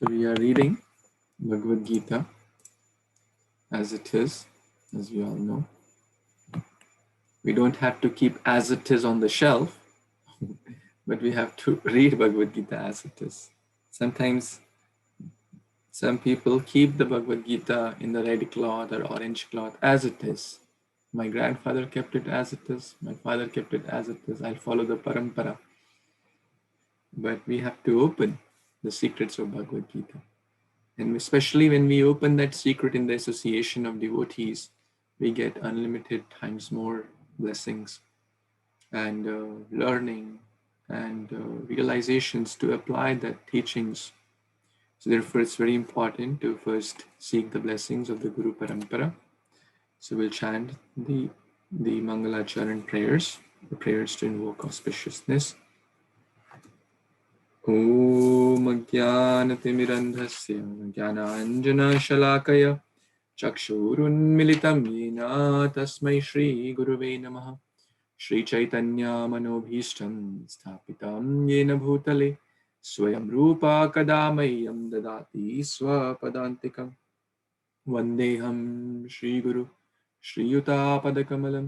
So we are reading Bhagavad Gita as it is, as we all know. We don't have to keep as it is on the shelf, but we have to read Bhagavad Gita as it is. Sometimes some people keep the Bhagavad Gita in the red cloth or orange cloth as it is. My grandfather kept it as it is. My father kept it as it is. I'll follow the parampara. But we have to open the secrets of Bhagavad Gita. And especially when we open that secret in the association of devotees, we get unlimited times more blessings and learning and realizations to apply that teachings. So therefore, it's very important to first seek the blessings of the Guru Parampara. So we'll chant the Mangalacharan prayers, the prayers to invoke auspiciousness. ॐ अज्ञानतिमिरन्धस्य ज्ञानाञ्जनशलाकया चक्षुरुन्मिलितं येन तस्मै श्रीगुरुवे नमः श्रीचैतन्यमनोभीष्टं स्थापितं येन भूतले स्वयं रूपा कदा मह्यं ददाति स्वपदान्तिकं वन्देऽहं श्रीगुरु श्रीयुतापदकमलं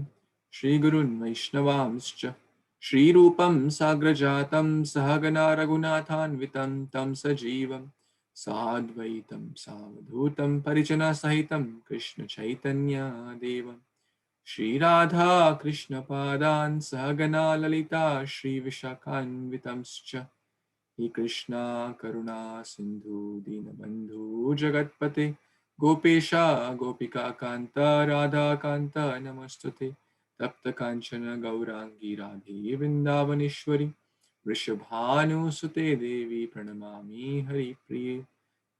श्रीगुरुन् वैष्णवांश्च श्रीरूपं साग्रजातं सहगना रघुनाथान्वितं तं सजीवं साद्वैतं सावधूतं परिजनसहितं कृष्णचैतन्यदेवं श्रीराधा कृष्णपादान् सहगना ललिता श्रीविशाखान्वितंश्च हे कृष्णा करुणा सिन्धु दीनबन्धु जगत्पते गोपेशा गोपिकान्त राधाकान्त नमस्तुते तप्त काञ्चन गौराङ्गी राधे वृन्दावनेश्वरि वृषभानुसुते देवी प्रणमामि हरिप्रिये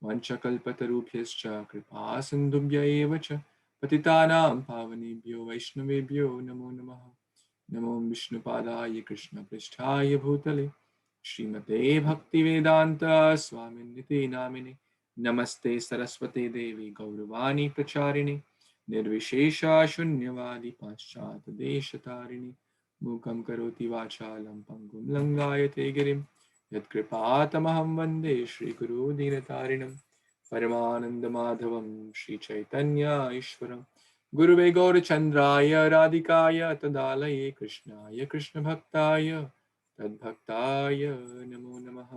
वंशकल्पतरुभ्यश्च कृपा सिन्धुभ्य एव च पतितानां पावनेभ्यो वैष्णवेभ्यो नमो नमः नमो विष्णुपादाय कृष्णपृष्ठाय भूतले श्रीमते भक्तिवेदान्त स्वामिनिति नामिने नमस्ते सरस्वते देवी गौरवाणी प्रचारिणे निर्विशेषा शून्यवादी पाश्चात्यदेशतारिणे मूकं करोति वाचालं पङ्गुं लङ्घयते गिरिं यत्कृपातमहं वन्दे श्रीगुरो दीनतारिणं परमानन्दमाधवं श्रीचैतन्य ईश्वरं गुरुवे गौरचन्द्राय राधिकाय तदालये कृष्णाय कृष्णभक्ताय तद्भक्ताय नमो नमः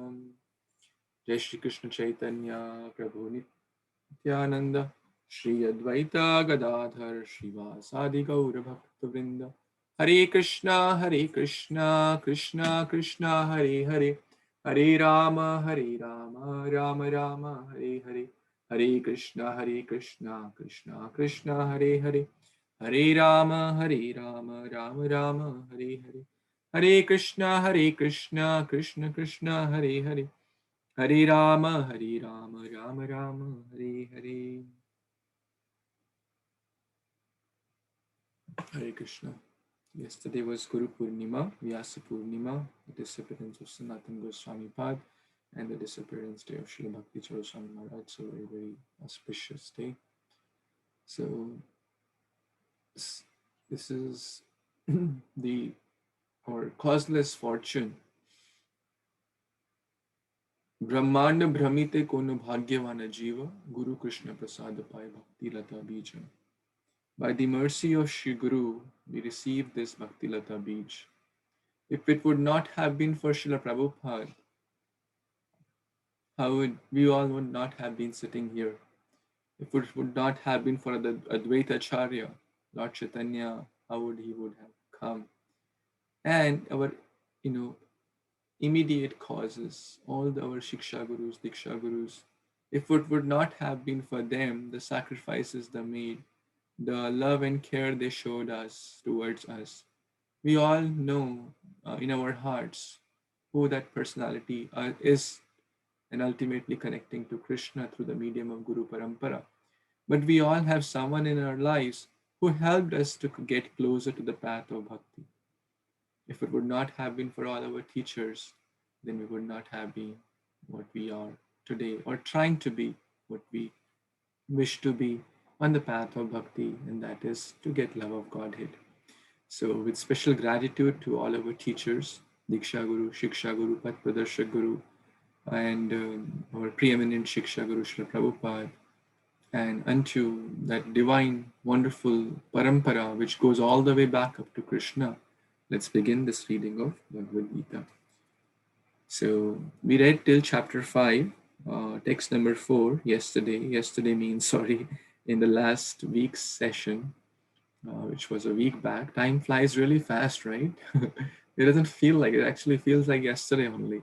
जय श्री कृष्ण चैतन्य प्रभु नित्यानंद श्री अद्वैता गदाधर श्रीवासादि गौर भक्तवृंद हरे Krishna Krishna Krishna Hare Hare Hare Ram Ram Ram Hare Hare Hare Krishna Krishna Krishna Hare Hare Hare Ram Ram Ram Hare Hare Hare Krishna Krishna Krishna Hare Hare Hare Ram Ram Ram Hare Hare Hare Krishna. Yesterday was Guru Purnima, Vyasa Purnima, the disappearance of Sanatana Goswami Pad, and the disappearance day of Srila Bhakti Goswami Maharaj. So very, very auspicious day. So this is the or causeless fortune. ब्रह्मांड भ्रमिते कोनो भाग्यवान जीव Guru Krishna Prasad पाए Bhakti Lata Bija. By the mercy of Shri Guru, we received this Bhakti Lata Bij. If it would not have been for Srila Prabhupada, how would we all would not have been sitting here? If it would not have been for the Advaita Acharya, Lord Chaitanya, how would he would have come? And our, immediate causes, our Shiksha Gurus, Diksha Gurus, if it would not have been for them, the sacrifices they made, the love and care they showed us towards us, we all know in our hearts who that personality is, and ultimately connecting to Krishna through the medium of Guru Parampara. But we all have someone in our lives who helped us to get closer to the path of bhakti. If it would not have been for all our teachers, then we would not have been what we are today, or trying to be what we wish to be on the path of bhakti, and that is to get love of Godhead. So, with special gratitude to all our teachers, Diksha Guru, Shiksha Guru, Path Pradarshak Guru, and our preeminent Shiksha Guru Srila Prabhupada, and unto that divine, wonderful parampara which goes all the way back up to Krishna. Let's begin this reading of Bhagavad Gita. So we read till chapter 5, text number 4 yesterday. Yesterday means, sorry, in the last week's session, which was a week back. Time flies really fast, right? It doesn't feel like it, actually feels like yesterday only.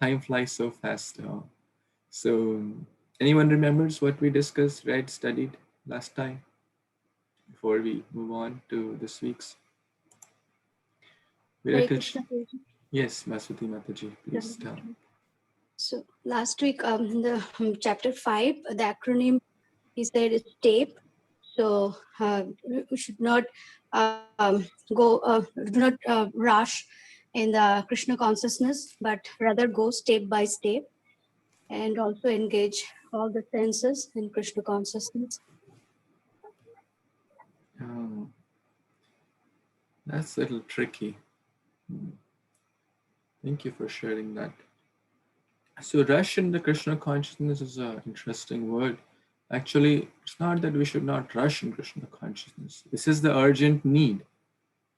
Time flies so fast. So, anyone remembers what we discussed, read, studied last time before we move on to this week's? Hare Krishna. Yes, Masuti Mataji, please tell. So last week, the chapter 5, the acronym he said is TAPE. So we should not rush in the Krishna consciousness, but rather go step by step and also engage all the senses in Krishna consciousness. That's a little tricky. Thank you for sharing that. So, rush in the Krishna consciousness is an interesting word. Actually, it's not that we should not rush in Krishna consciousness. This is the urgent need.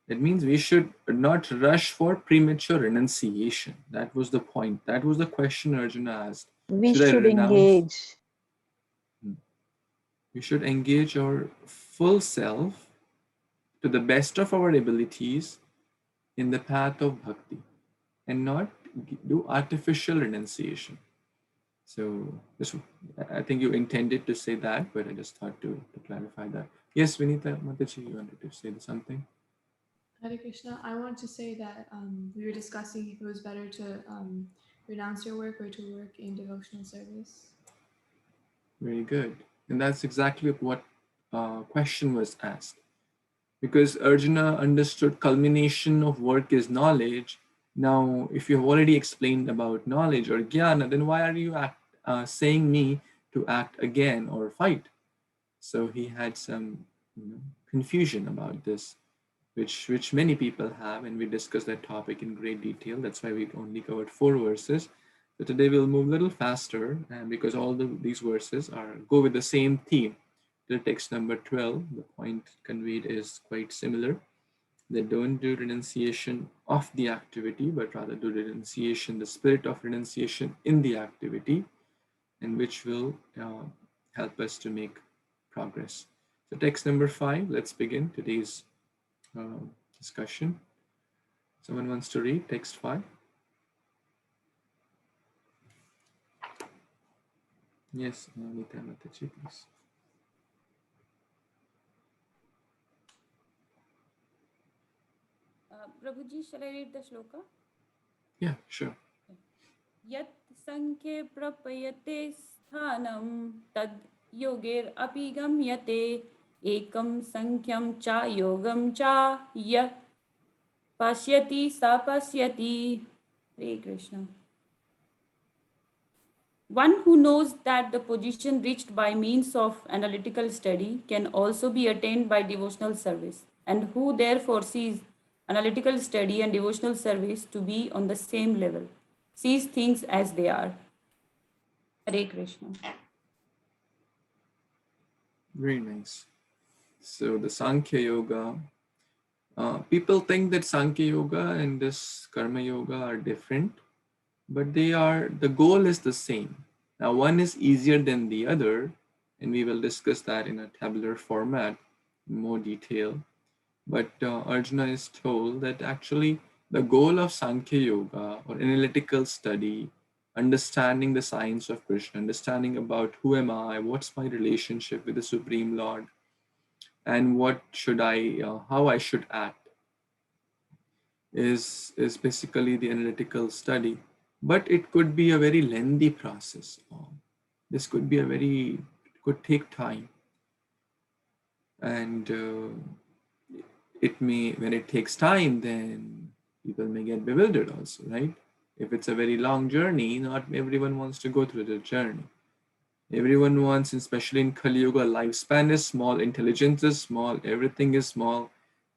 It means we should not rush for premature renunciation. That was the point. That was the question Arjuna asked. We should engage. We should engage our full self to the best of our abilities in the path of bhakti and not do artificial renunciation. So this, I think you intended to say that, but I just thought to clarify that. Yes, Vinita Mataji, you wanted to say something? Hare Krishna, I want to say that we were discussing if it was better to renounce your work or to work in devotional service. Very good. And that's exactly what question was asked. Because Arjuna understood culmination of work is knowledge. Now, if you have already explained about knowledge or jnana, then why are you saying me to act again or fight? So he had some confusion about this, which many people have, and we discussed that topic in great detail. That's why we only covered 4 verses. So today we'll move a little faster, and because all these verses go with the same theme. Till text number 12, the point conveyed is quite similar. They don't do renunciation of the activity, but rather do renunciation, the spirit of renunciation in the activity, and which will help us to make progress. So text number 5, let's begin today's discussion. Someone wants to read text 5? Yes, Nita Mataji, please. Prabhuji, shall I read the shloka? Yeah, sure. Yat Sankhya prapayate sthanam tad yogir api gamyate ekam sankyam cha yogam cha ya pasyati sa pasyati. Hare Krishna. One who knows that the position reached by means of analytical study can also be attained by devotional service, and who therefore sees analytical study and devotional service to be on the same level, sees things as they are. Hare Krishna. Very nice. So the Sankhya Yoga, people think that Sankhya Yoga and this Karma Yoga are different, but the goal is the same. Now one is easier than the other, and we will discuss that in a tabular format in more detail. But Arjuna is told that actually the goal of Sankhya Yoga or analytical study, understanding the science of Krishna, understanding about who am I, what's my relationship with the Supreme Lord, and how I should act, is basically the analytical study. But it could be a very lengthy process. This could take time, and when it takes time, then people may get bewildered also, right? If it's a very long journey, not everyone wants to go through the journey. Everyone wants, especially in Kali Yuga, lifespan is small, intelligence is small, everything is small.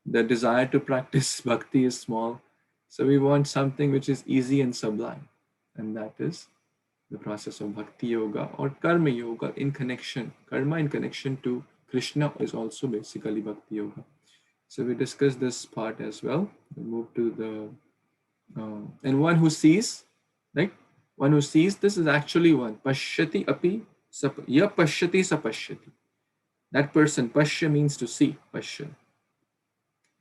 The desire to practice bhakti is small. So we want something which is easy and sublime, and that is the process of Bhakti Yoga or Karma Yoga in connection. Karma in connection to Krishna is also basically Bhakti Yoga. So we discussed this part as well. We move to the, and one who sees, right? One who sees, this is actually one. Pashyati api, ya pashyati sa pashyati. That person, pashya means to see, pashya.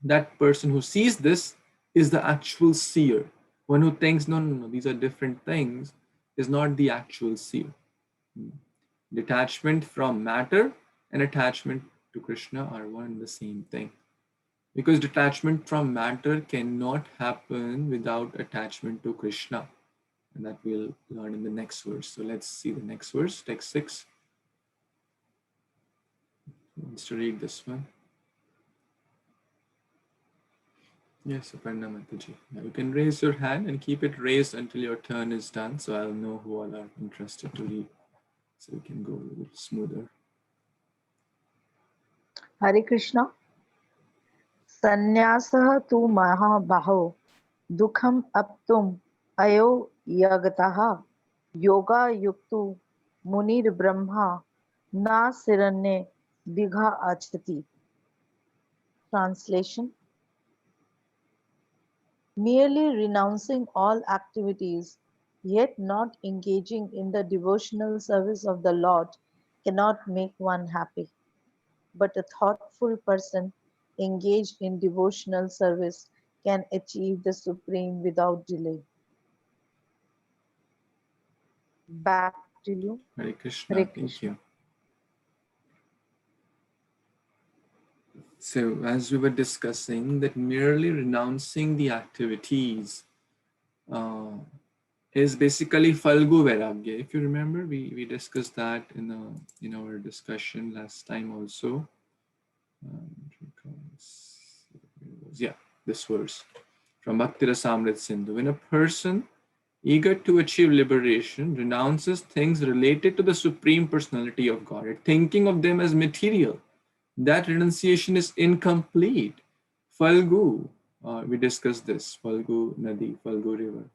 That person who sees this is the actual seer. One who thinks, no, no, no, these are different things, is not the actual seer. Detachment from matter and attachment to Krishna are one and the same thing. Because detachment from matter cannot happen without attachment to Krishna. And that we'll learn in the next verse. So let's see the next verse, text 6. Who wants to read this one? Yes, Aparna Mataji. Now you can raise your hand and keep it raised until your turn is done, so I'll know who all are interested to read. So we can go a little smoother. Hare Krishna. Sannyasaha tu mahabaho dukham aptum ayo yagataha yoga yuktu munir brahma na siranye digha achati. Translation: merely renouncing all activities, yet not engaging in the devotional service of the Lord cannot make one happy. But a thoughtful person engaged in devotional service can achieve the supreme without delay. Back to you. Hare Hare Krishna, thank Krishna. you. So as we were discussing, that merely renouncing the activities is basically Falgu Vairagya. If you remember, we discussed that in our discussion last time also. Yeah, this verse from Bhakti Rasamrit Sindhu. When a person eager to achieve liberation renounces things related to the Supreme Personality of God, thinking of them as material, that renunciation is incomplete. Falgu, we discussed this, Falgu Nadi, Falgu River.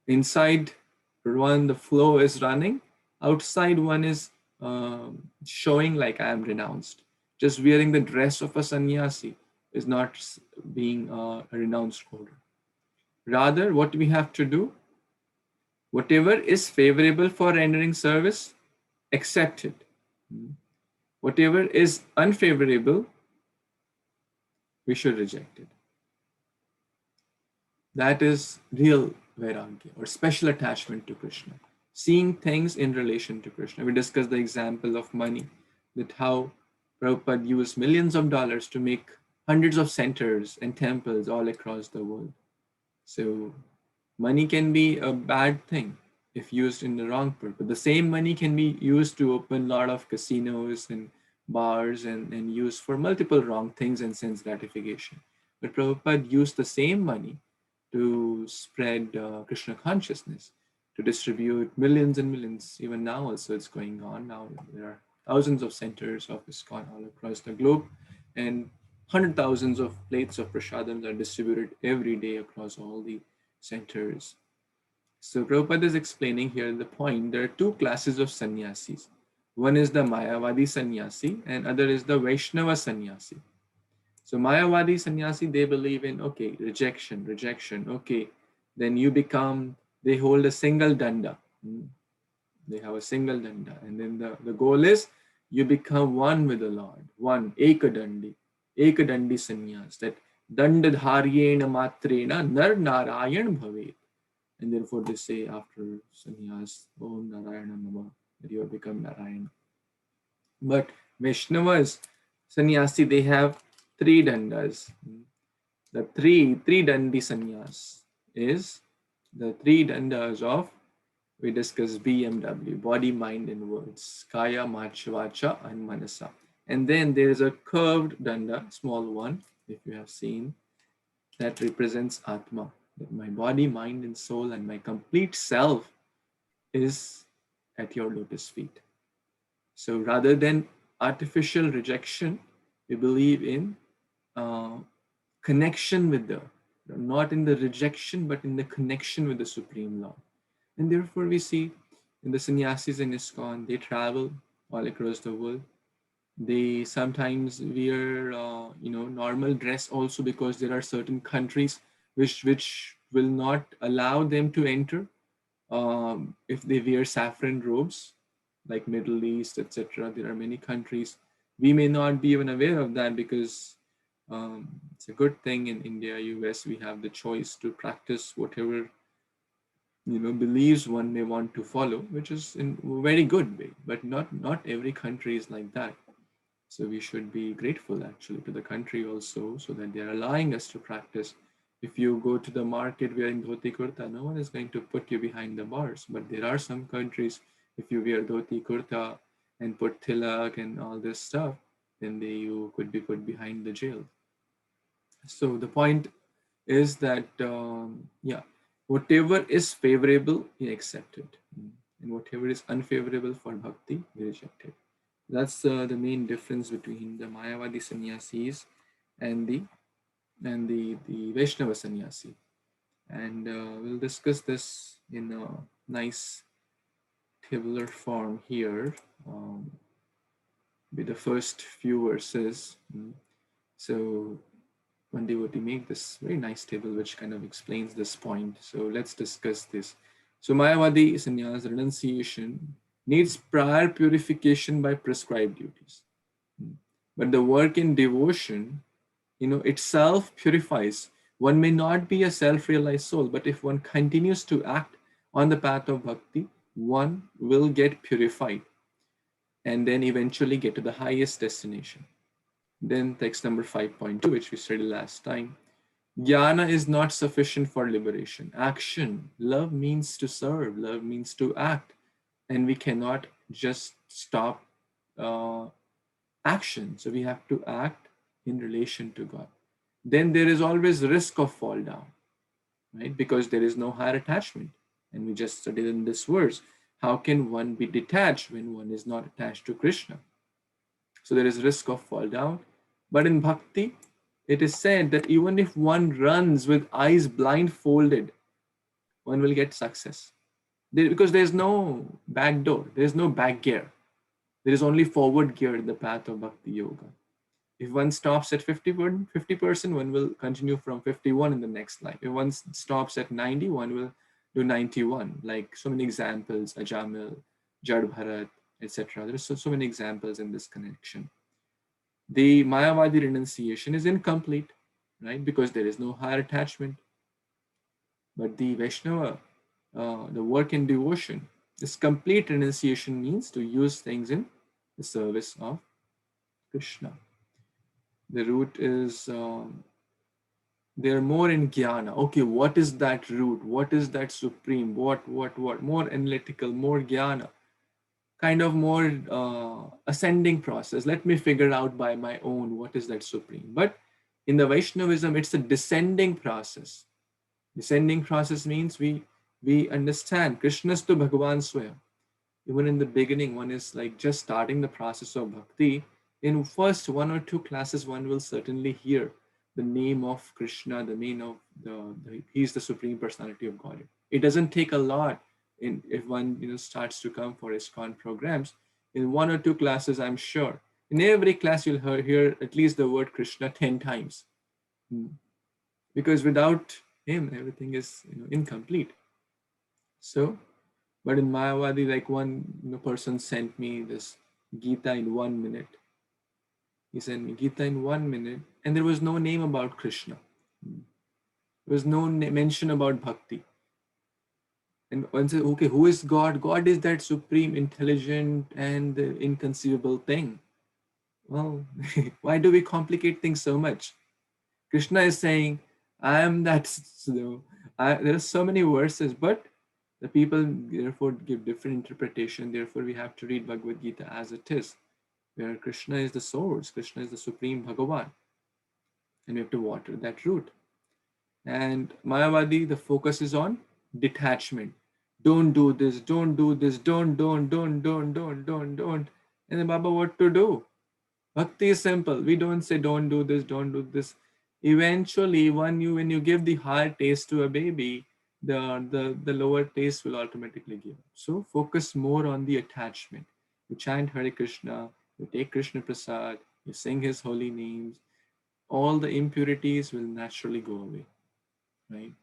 Inside one, the flow is running. Outside one is showing like I am renounced. Just wearing the dress of a sannyasi is not being a renounced order. Rather, what we have to do, whatever is favorable for rendering service, accept it. Whatever is unfavorable, we should reject it. That is real Vairagya or special attachment to Krishna. Seeing things in relation to Krishna. We discussed the example of money, that how Prabhupada used millions of dollars to make hundreds of centers and temples all across the world. So money can be a bad thing if used in the wrong purpose. The same money can be used to open a lot of casinos and bars and used for multiple wrong things and sense gratification. But Prabhupada used the same money to spread Krishna consciousness, to distribute millions and millions. Even now also it's going on. Now there are thousands of centers of ISKCON all across the globe, and 100,000s of plates of prasadams are distributed every day across all the centers. So Prabhupada is explaining here the point. There are two classes of sannyasis. One is the Mayavadi sannyasi and other is the Vaishnava sannyasi. So Mayavadi sannyasi, they believe in, okay, rejection, okay. Then you become, they hold a single danda. They have a single danda. And then the goal is you become one with the Lord, one, ekadandi sannyas, that dandadharyena matrena nar narayan bhavet. And therefore they say after sannyas, Om Narayana Nama, that you have become Narayana. But Vaishnavas, sannyasi, they have three dandas. The three dandi sannyas is the three dandas of, we discuss BMW, body, mind, and words, kaya, macha, vacha, and manasa. And then there is a curved danda, small one, if you have seen, that represents Atma, that my body, mind, and soul, and my complete self is at your lotus feet. So rather than artificial rejection, we believe in connection with the, not in the rejection, but in the connection with the Supreme Lord. And therefore we see in the sannyasis in ISKCON, they travel all across the world. They sometimes wear, normal dress also, because there are certain countries which will not allow them to enter if they wear saffron robes, like Middle East, etc. There are many countries. We may not be even aware of that, because it's a good thing in India, US, we have the choice to practice whatever beliefs one may want to follow, which is in a very good way. But not every country is like that. So we should be grateful actually to the country also, so that they are allowing us to practice. If you go to the market wearing dhoti kurta, no one is going to put you behind the bars. But there are some countries, if you wear dhoti kurta and put tilak and all this stuff, then you could be put behind the jail. So the point is that, whatever is favorable, we accept it. And whatever is unfavorable for bhakti, we reject it. That's the main difference between the Mayavadi sannyasis and the Vaishnava sannyasi. And we'll discuss this in a nice tabular form here with the first few verses. So one devotee make this very nice table which kind of explains this point. So let's discuss this. So Mayavadi sannyas, renunciation, needs prior purification by prescribed duties. But the work in devotion, itself purifies. One may not be a self-realized soul, but if one continues to act on the path of bhakti, one will get purified and then eventually get to the highest destination. Then text number 5.2, which we studied last time. Jnana is not sufficient for liberation. Action. Love means to serve. Love means to act. And we cannot just stop action. So we have to act in relation to God. Then there is always risk of fall down, right? Because there is no higher attachment. And we just studied in this verse, how can one be detached when one is not attached to Krishna? So there is risk of fall down. But in bhakti, it is said that even if one runs with eyes blindfolded, one will get success. Because there is no back door, there is no back gear. There is only forward gear in the path of bhakti yoga. If one stops at 50%, one will continue from 51 in the next life. If one stops at 90, one will do 91. Like so many examples, Ajamil, Jad Bharat, etc. There are so many examples in this connection. The Mayavadi renunciation is incomplete, right? Because there is no higher attachment. But the Vaishnava, the work in devotion, this complete renunciation means to use things in the service of Krishna. The root is, they're more in jnana. Okay, what is that root? What is that supreme? What? More analytical, more jnana. Kind of more ascending process. Let me figure out by my own what is that supreme. But in the Vaishnavism, it's a descending process. Descending process means we understand Krishnastu Bhagavan Swayam. Even in the beginning, one is like just starting the process of bhakti. In first 1 or 2 classes, one will certainly hear the name of Krishna, the name of he's the Supreme Personality of Godhead. It doesn't take a lot if one starts to come for ISKCON programs. In 1 or 2 classes, I'm sure. In every class, you'll hear at least the word Krishna 10 times. Because without him, everything is incomplete. So, but in Mayavadi, like one person sent me this Gita in 1 minute. He sent me Gita in 1 minute, and there was no name about Krishna. There was no mention about bhakti. And one says, okay, who is God? God is that supreme, intelligent, and inconceivable thing. Well, why do we complicate things so much? Krishna is saying, I am that. There are so many verses, but the people therefore give different interpretation. Therefore, we have to read Bhagavad Gita as it is, where Krishna is the source, Krishna is the supreme Bhagavan. And we have to water that root. And Mayavadi, the focus is on detachment. Don't do this, don't do this, don't. And then Baba, what to do? Bhakti is simple. We don't say don't do this, don't do this. Eventually, when you give the hard taste to a baby, the lower taste will automatically give up. So focus more on the attachment. You chant Hare Krishna, you take Krishna Prasad, you sing his holy names, all the impurities will naturally go away, right?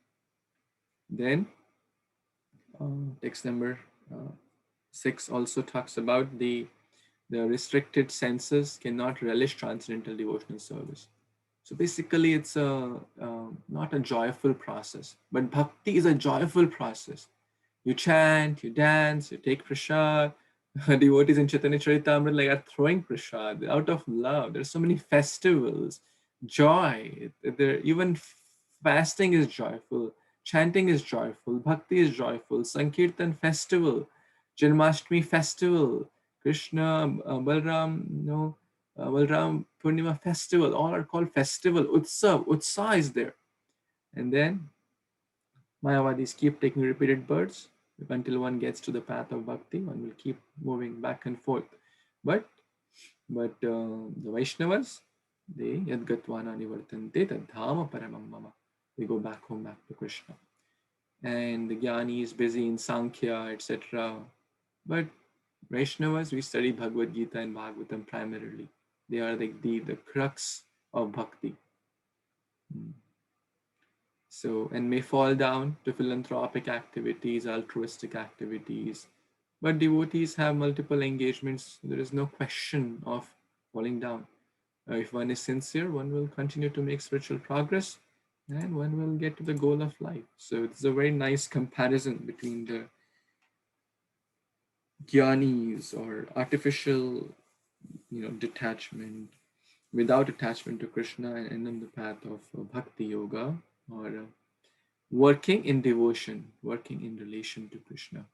Then text number 6 also talks about the restricted senses cannot relish transcendental devotional service. So basically, it's not a joyful process, but bhakti is a joyful process. You chant, you dance, you take prasad. Devotees in Chaitanya Charitamrita like are throwing prasad out of love. There's so many festivals, joy. There even fasting is joyful, chanting is joyful, bhakti is joyful, Sankirtan festival, Janmashtami festival, Krishna, Balram, Balram Purnima festival, all are called festival. Utsav is there. And then Mayavadis keep taking repeated births until one gets to the path of bhakti. One will keep moving back and forth. But the Vaishnavas, they yadgatvana nivartante tadhama paramam mama. They go back home, back to Krishna. And the Jnani is busy in Sankhya, etc. But Vaishnavas, we study Bhagavad Gita and Bhagavatam primarily. They are the crux of bhakti. So, and may fall down to philanthropic activities, altruistic activities. But devotees have multiple engagements. There is no question of falling down. If one is sincere, one will continue to make spiritual progress and one will get to the goal of life. So it's a very nice comparison between the jnanis or artificial, detachment, without attachment to Krishna, and on the path of bhakti yoga, or working in devotion, working in relation to Krishna.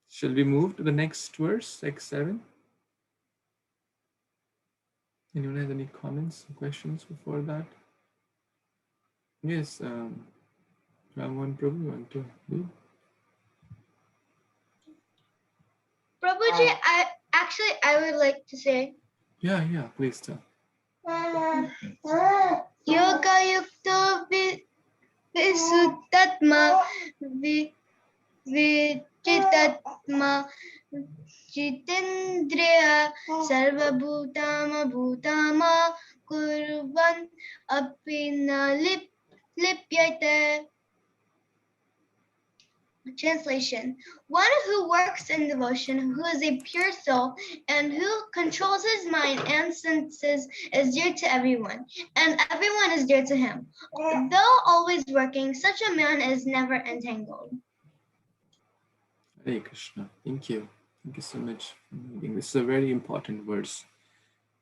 Shall we move to the next verse, X7? Anyone has any comments or questions before that? Yes, Ramon Prabhu, you want to lead? Prabhuji, I would like to say. Yeah, please tell. Yoga yukta visuddhatma vichitatma jitendriya sarvabhutama bhutama kurvan apina lipyate. Translation: one who works in devotion, who is a pure soul, and who controls his mind and senses is dear to everyone, and everyone is dear to him. Though always working, such a man is never entangled. Hare Krishna. Thank you. Thank you so much for reading. This is a very important verse.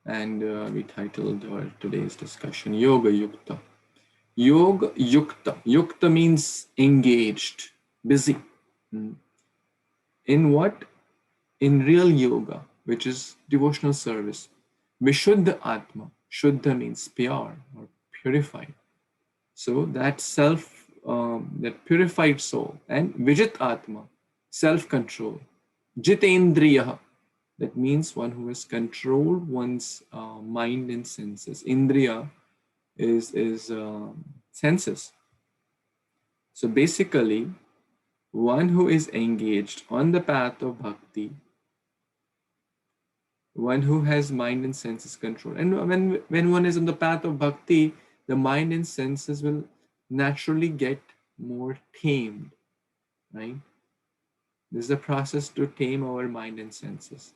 And we titled our today's discussion, Yoga Yukta. Yoga Yukta. Yukta means engaged, busy. In what? In real yoga, which is devotional service. Vishuddha Atma. Shuddha means pure or purified. So that that purified soul. And Vijit Atma, self-control. Jitendriya, that means one who has controlled one's mind and senses. Indriya is senses. So basically, one who is engaged on the path of bhakti, one who has mind and senses control. And when one is on the path of bhakti, the mind and senses will naturally get more tamed, right? This is a process to tame our mind and senses.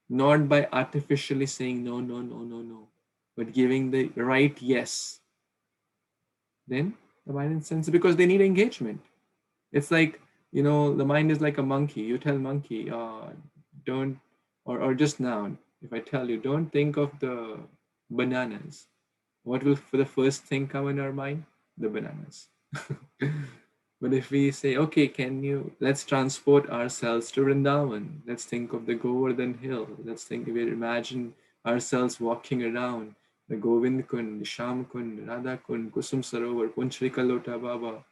Not by artificially saying no, but giving the right yes. Then the mind and senses, because they need engagement. It's like, the mind is like a monkey. You tell monkey, don't, or just now, if I tell you, don't think of the bananas, what will for the first thing come in our mind? The bananas. But if we say, okay, let's transport ourselves to Vrindavan. Let's think of the Govardhan hill. We imagine ourselves walking around the Govind Kund, the Sham Kund, Radha Kund, Kusum Sarovar, Punchrika Lota Baba,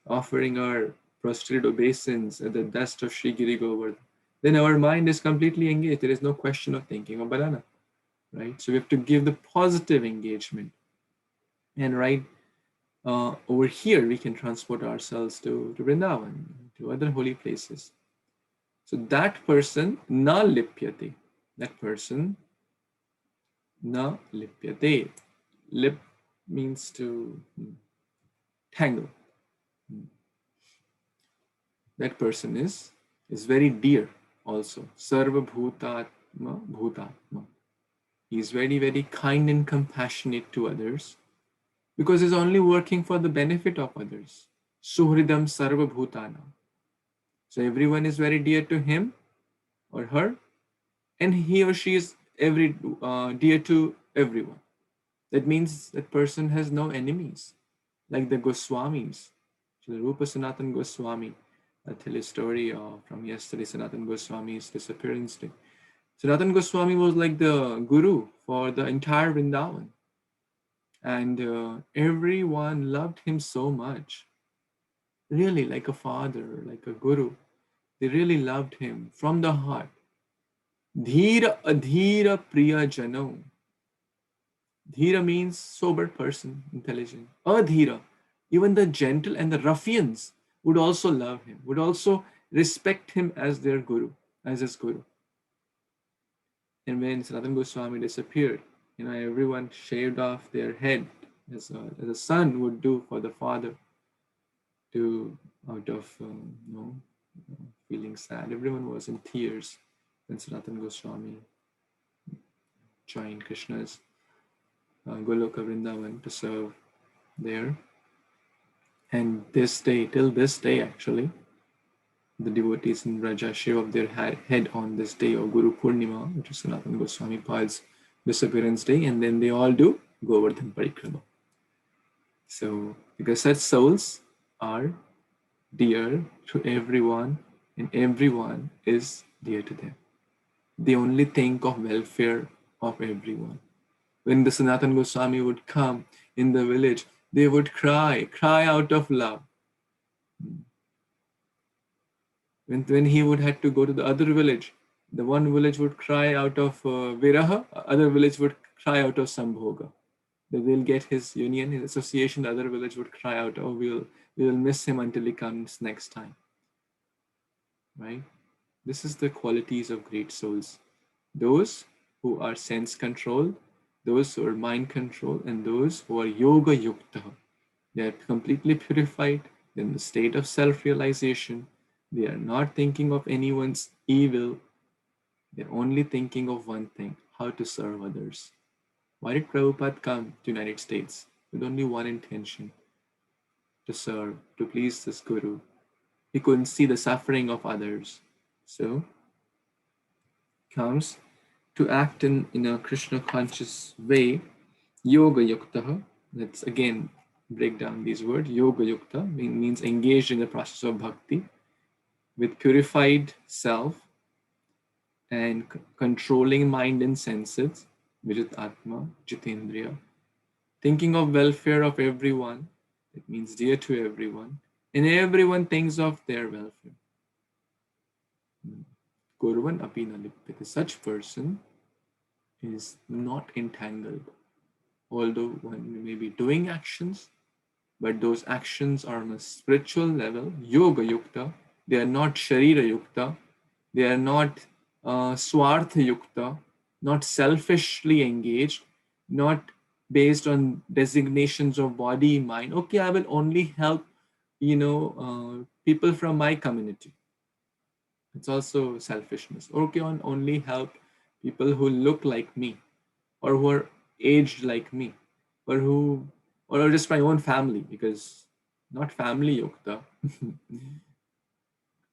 offering our prostrated obeisance at the dust of Sri Giri Govardhan. Then our mind is completely engaged. There is no question of thinking of banana, right? So we have to give the positive engagement. And right, over here we can transport ourselves to Vrindavan, to other holy places. So that person na lipyate. That person na lipyate. Lip means to tangle. That person is very dear also. Sarva bhutatma bhutatma. He is very, very kind and compassionate to others because he's only working for the benefit of others. Suhridam sarva bhutana. So everyone is very dear to him or her, and he or she is dear to everyone. That means that person has no enemies, like the Goswamis. Srila Rupa Sanatan Goswami. I'll tell you a story from yesterday, Sanatan Goswami's disappearance day. Sanatan Goswami was like the guru for the entire Vrindavan. And everyone loved him so much. Really, like a father, like a guru. They really loved him from the heart. Dhira adhira priya jano. Dhira means sober person, intelligent. Adhira, even the gentle and the ruffians would also love him, would also respect him as their guru, as his guru. And when Sanatana Goswami disappeared, everyone shaved off their head as a son would do for the father, out of feeling sad. Everyone was in tears when Sanatana Goswami joined Krishna's Goloka Vrindavan to serve there. And till this day actually, the devotees in Braja shave off their head on this day of Guru Purnima, which is Sanatana Goswami Pad's disappearance day, and then they all do Govardhan Parikrama. So, because such souls are dear to everyone, and everyone is dear to them. They only think of welfare of everyone. When the Sanatana Goswami would come in the village, they would cry out of love. When he would have to go to the other village, the one village would cry out of Viraha, other village would cry out of Sambhoga. They will get his union, his association, the other village would cry out, oh, we will miss him until he comes next time. Right? This is the qualities of great souls. Those who are sense controlled, those who are mind controlled, and those who are yoga yukta. They are completely purified in the state of self-realization. They are not thinking of anyone's evil. They're only thinking of one thing, how to serve others. Why did Prabhupada come to United States? With only one intention, to serve, to please this Guru. He couldn't see the suffering of others. So, comes to act in a Krishna conscious way, yoga yukta. Let's again break down these words. Yoga yukta means engaged in the process of bhakti with purified self and controlling mind and senses, Vijit Atma, Jitendriya, thinking of welfare of everyone, it means dear to everyone, and everyone thinks of their welfare. Kurvan apina lipyate. Such person is not entangled. Although one may be doing actions, but those actions are on a spiritual level, yoga yukta. They are not sharira yukta. They are not swartha yukta, not selfishly engaged, not based on designations of body, mind. Okay, I will only help, people from my community. It's also selfishness. Okay, I'll only help people who look like me, or who are aged like me, or just my own family, because not family yukta.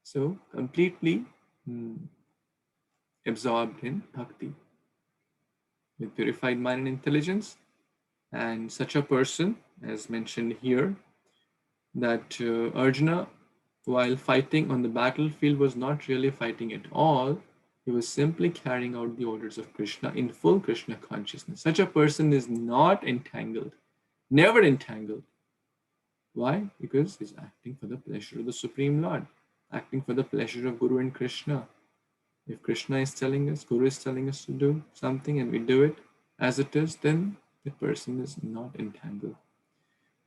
So completely absorbed in bhakti with purified mind and intelligence. And such a person, as mentioned here, that Arjuna, while fighting on the battlefield, was not really fighting at all. He was simply carrying out the orders of Krishna in full Krishna consciousness. Such a person is not entangled, never entangled. Why? Because he's acting for the pleasure of the Supreme Lord, acting for the pleasure of Guru and Krishna. If Krishna is telling us, Guru is telling us to do something and we do it as it is, then the person is not entangled.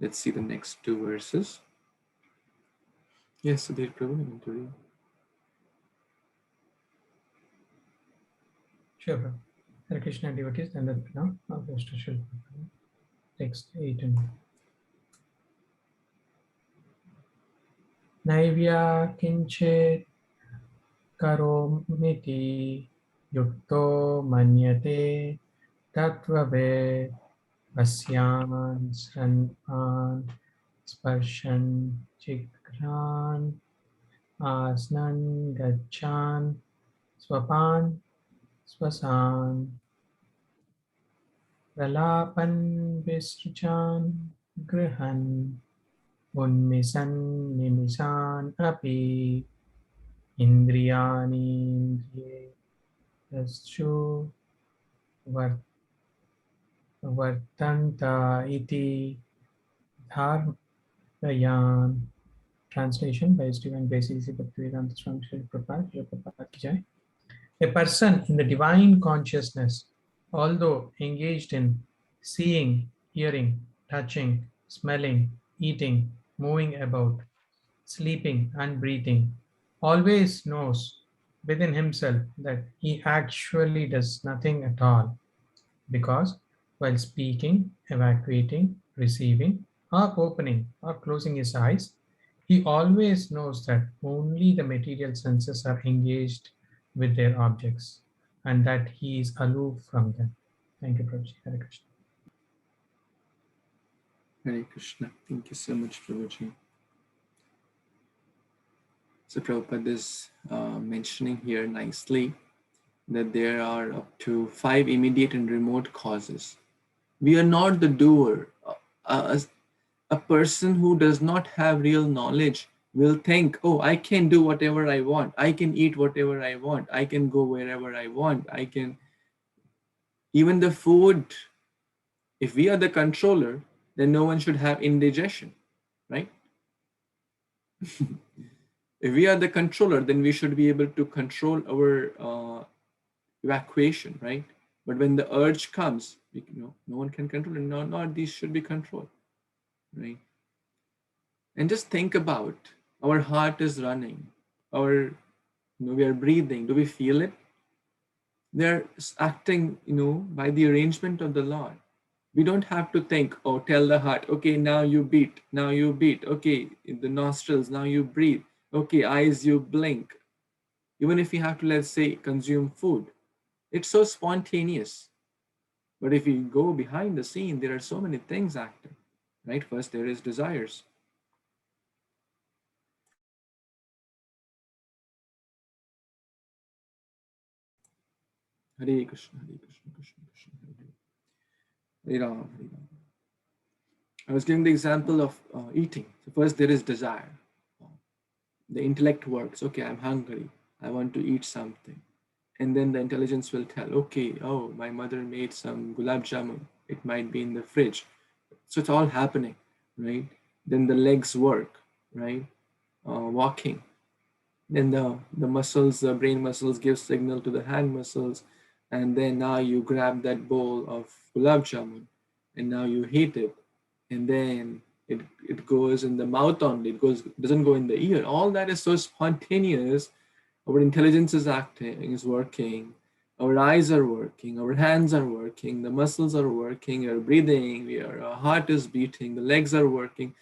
Let's see the next two verses. Yes, Sudhir Prabhu, you want to read? Sure. Hare Krishna devotees, and then now text 8 and Naivya kinchet karomiti yukto manyate tatvave pasyan sranpan sparshan chikran asnan gachan swapan swasan pralapan visruchan grihan unmisan nimisan api indriyanindriyaschu vartanta iti dharmayan. Translation by Stephen Basisi, Bhaktivedanta Swami Srila Prabhupada, Srila Prabhupada Ki Jai. A person in the divine consciousness, although engaged in seeing, hearing, touching, smelling, eating, moving about, sleeping, and breathing, always knows within himself that he actually does nothing at all, because while speaking, evacuating, receiving, or opening or closing his eyes, he always knows that only the material senses are engaged with their objects and that he is aloof from them. Thank you, Prabhuji. Hare Krishna. Hare Krishna. Thank you so much, Prabhuji. So Prabhupada is mentioning here nicely that there are up to 5 immediate and remote causes. We are not the doer. A person who does not have real knowledge will think, oh, I can do whatever I want. I can eat whatever I want. I can go wherever I want. I can, even the food, if we are the controller, then no one should have indigestion, right? If we are the controller, then we should be able to control our evacuation, right? But when the urge comes, no one can control it. Not these should be controlled, right? And just think about, our heart is running, we are breathing. Do we feel it? They're acting, by the arrangement of the Lord. We don't have to think, oh, tell the heart, okay, now you beat, okay, in the nostrils, now you breathe, okay, eyes, you blink. Even if you have to, let's say, consume food, it's so spontaneous. But if you go behind the scene, there are so many things acting, right? First, there is desires. Hare Krishna, Hare Krishna, Krishna Krishna, Hare Hare, Hare Ram, Hare Ram. I was giving the example of eating. So first, there is desire. The intellect works. Okay, I'm hungry. I want to eat something. And then the intelligence will tell, okay, oh, my mother made some gulab jamun. It might be in the fridge. So it's all happening, right? Then the legs work, right? Walking. Then the muscles, the brain muscles give signal to the hand muscles. And then now you grab that bowl of gulab jamun and now you heat it. And then it goes in the mouth only. Doesn't go in the ear. All that is so spontaneous. Our intelligence is acting, is working. Our eyes are working. Our hands are working. The muscles are working. We're breathing. Our heart is beating. The legs are working.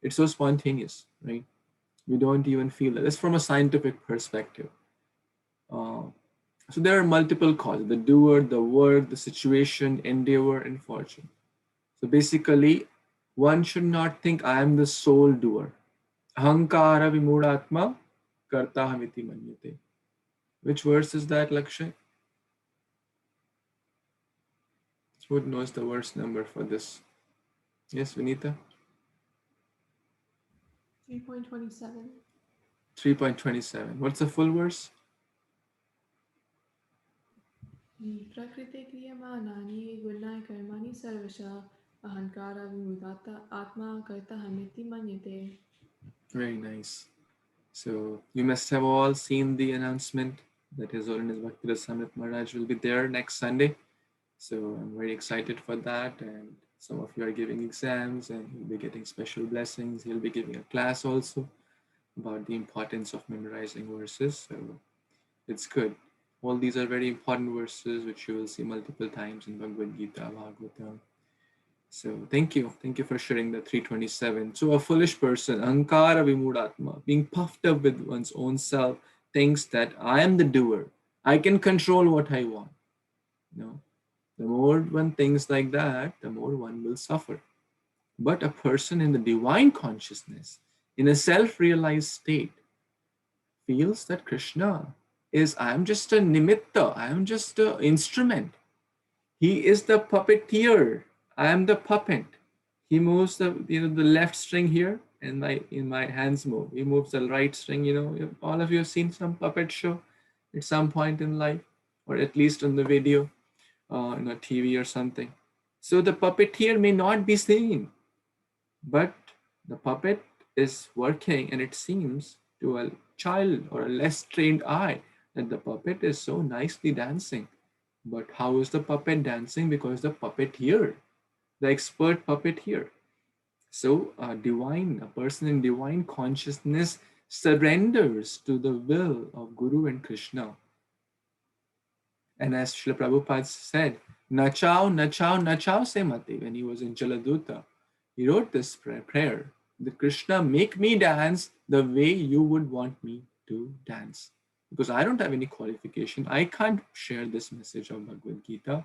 It's so spontaneous, right? We don't even feel it. That's from a scientific perspective. So there are multiple causes: the doer, the work, the situation, endeavor, and fortune. So basically, one should not think I am the sole doer. Ahankara vimudatma karta hamiti manyate. Which verse is that, Lakshay? Who knows the verse number for this? Yes, Vinita? 3.27. 3.27. What's the full verse? Prakriti kriyamanani gulnai karmani sarvasha ahankara vimudata atma karta hamiti manyate. Very nice. So you must have all seen the announcement that His Holiness Bhakti Samrit Maharaj will be there next Sunday. So I'm very excited for that, and Some of you are giving exams and you'll be getting special blessings. He'll be giving a class also about the importance of memorizing verses. So it's good. All these are very important verses which you will see multiple times in Bhagavad Gita, Bhagavatam. So thank you. Thank you for sharing the 327. So a foolish person, ahankara vimudatma, being puffed up with one's own self, thinks that I am the doer. I can control what I want. No. The more one thinks like that, the more one will suffer. But a person in the divine consciousness, in a self-realized state, feels that Krishna is, I am just a nimitta, I am just an instrument. He is the puppeteer. I am the puppet. He moves the the left string here, and my hands move. He moves the right string. All of you have seen some puppet show at some point in life, or at least on the video, in a TV or something. So the puppeteer may not be seen, but the puppet is working, and it seems to a child or a less trained eye that the puppet is so nicely dancing. But how is the puppet dancing? Because the puppeteer, the expert puppeteer. So a person in divine consciousness surrenders to the will of Guru and Krishna. And as Srila Prabhupada said, Nachao, Nachao, Nachao se mati, when he was in Jaladuta, he wrote this prayer, the Krishna, make me dance the way you would want me to dance. Because I don't have any qualification. I can't share this message of Bhagavad Gita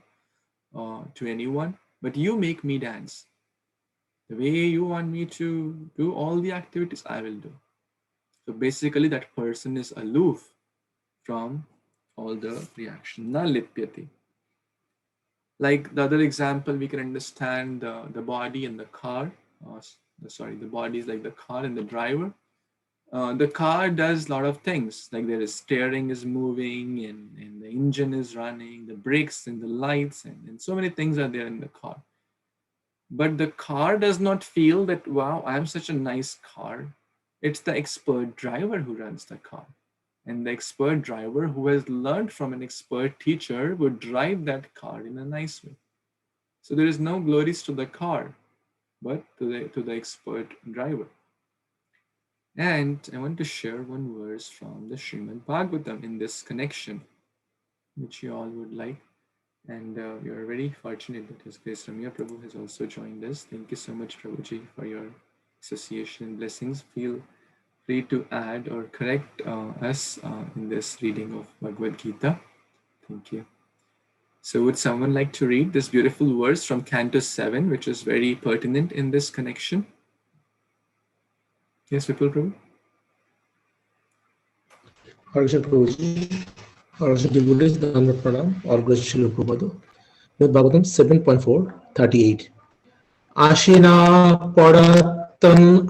to anyone, but you make me dance. The way you want me to do all the activities, I will do. So basically that person is aloof from all the reaction. Na lipyati. Like the other example, we can understand the body and the car. The body is like the car and the driver. The car does a lot of things, like there is steering is moving and the engine is running, the brakes and the lights and so many things are there in the car. But the car does not feel that, wow, I'm such a nice car. It's the expert driver who runs the car. And the expert driver who has learned from an expert teacher would drive that car in a nice way. So there is no glories to the car, but to the expert driver. And I want to share one verse from the Srimad Bhagavatam in this connection, which you all would like. And we are very fortunate that His Grace Ramya Prabhu has also joined us. Thank you so much, Prabhuji, for your association and blessings. Feel free to add or correct us in this reading of Bhagavad Gita. Thank you. So would someone like to read this beautiful verse from Canto 7, which is very pertinent in this connection? Yes, Vipul Prabhu? Hare Prabhuji, Hare Devotees, Dhamma Pranam, or Gratitude Prabhupada. Bhagavatam 7.4, 38. Ashina Padatan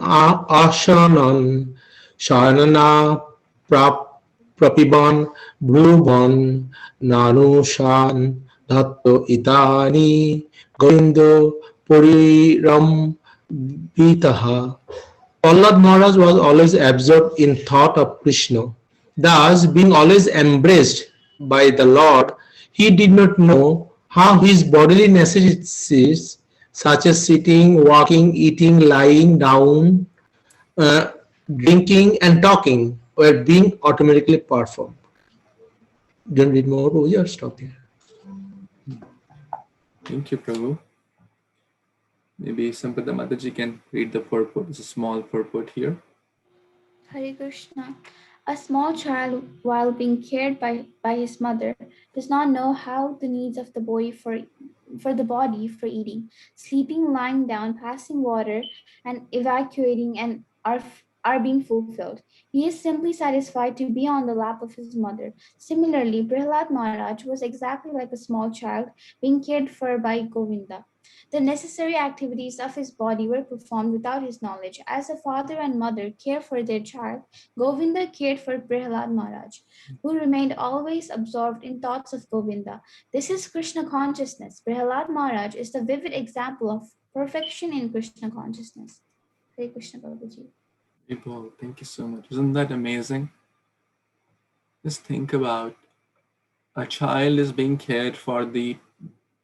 Ashanan Shanana Prapiban Bhuvan Nanushan Dhatto Itani Govindo Puriram Vitaha. Prahlad Maharaj was always absorbed in thought of Krishna. Thus, being always embraced by the Lord, he did not know how his bodily necessities, such as sitting, walking, eating, lying down, drinking, and talking, were being automatically performed. Don't read more, Prabhuji, or stop here? Thank you, Prabhu. Maybe Sampada Mataji can read the purport. It's a small purport here. Hare Krishna. A small child, while being cared by his mother, does not know how the needs of the body for eating, sleeping, lying down, passing water, and evacuating and are being fulfilled. He is simply satisfied to be on the lap of his mother. Similarly, Prahlad Maharaj was exactly like a small child being cared for by Govinda. The necessary activities of his body were performed without his knowledge. As a father and mother care for their child, Govinda cared for Prahlad Maharaj, who remained always absorbed in thoughts of Govinda. This is Krishna consciousness. Prahlad Maharaj is the vivid example of perfection in Krishna consciousness. Hare Krishna Babaji. Vipul, thank you so much. Isn't that amazing? Just think about a child is being cared for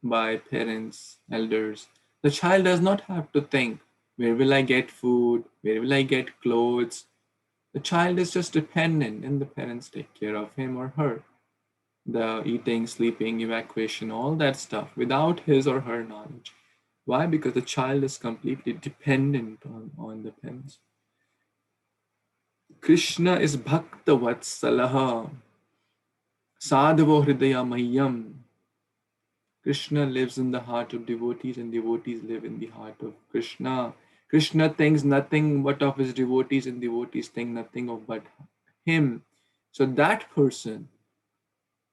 by parents, elders. The child does not have to think, where will I get food? Where will I get clothes? The child is just dependent and the parents take care of him or her. The eating, sleeping, evacuation, all that stuff without his or her knowledge. Why? Because the child is completely dependent on the parents. Krishna is Bhakta Vatsalaha, Sadhavo Hridaya Mahyam. Krishna lives in the heart of devotees and devotees live in the heart of Krishna. Krishna thinks nothing but of his devotees and devotees think nothing of but him. So that person,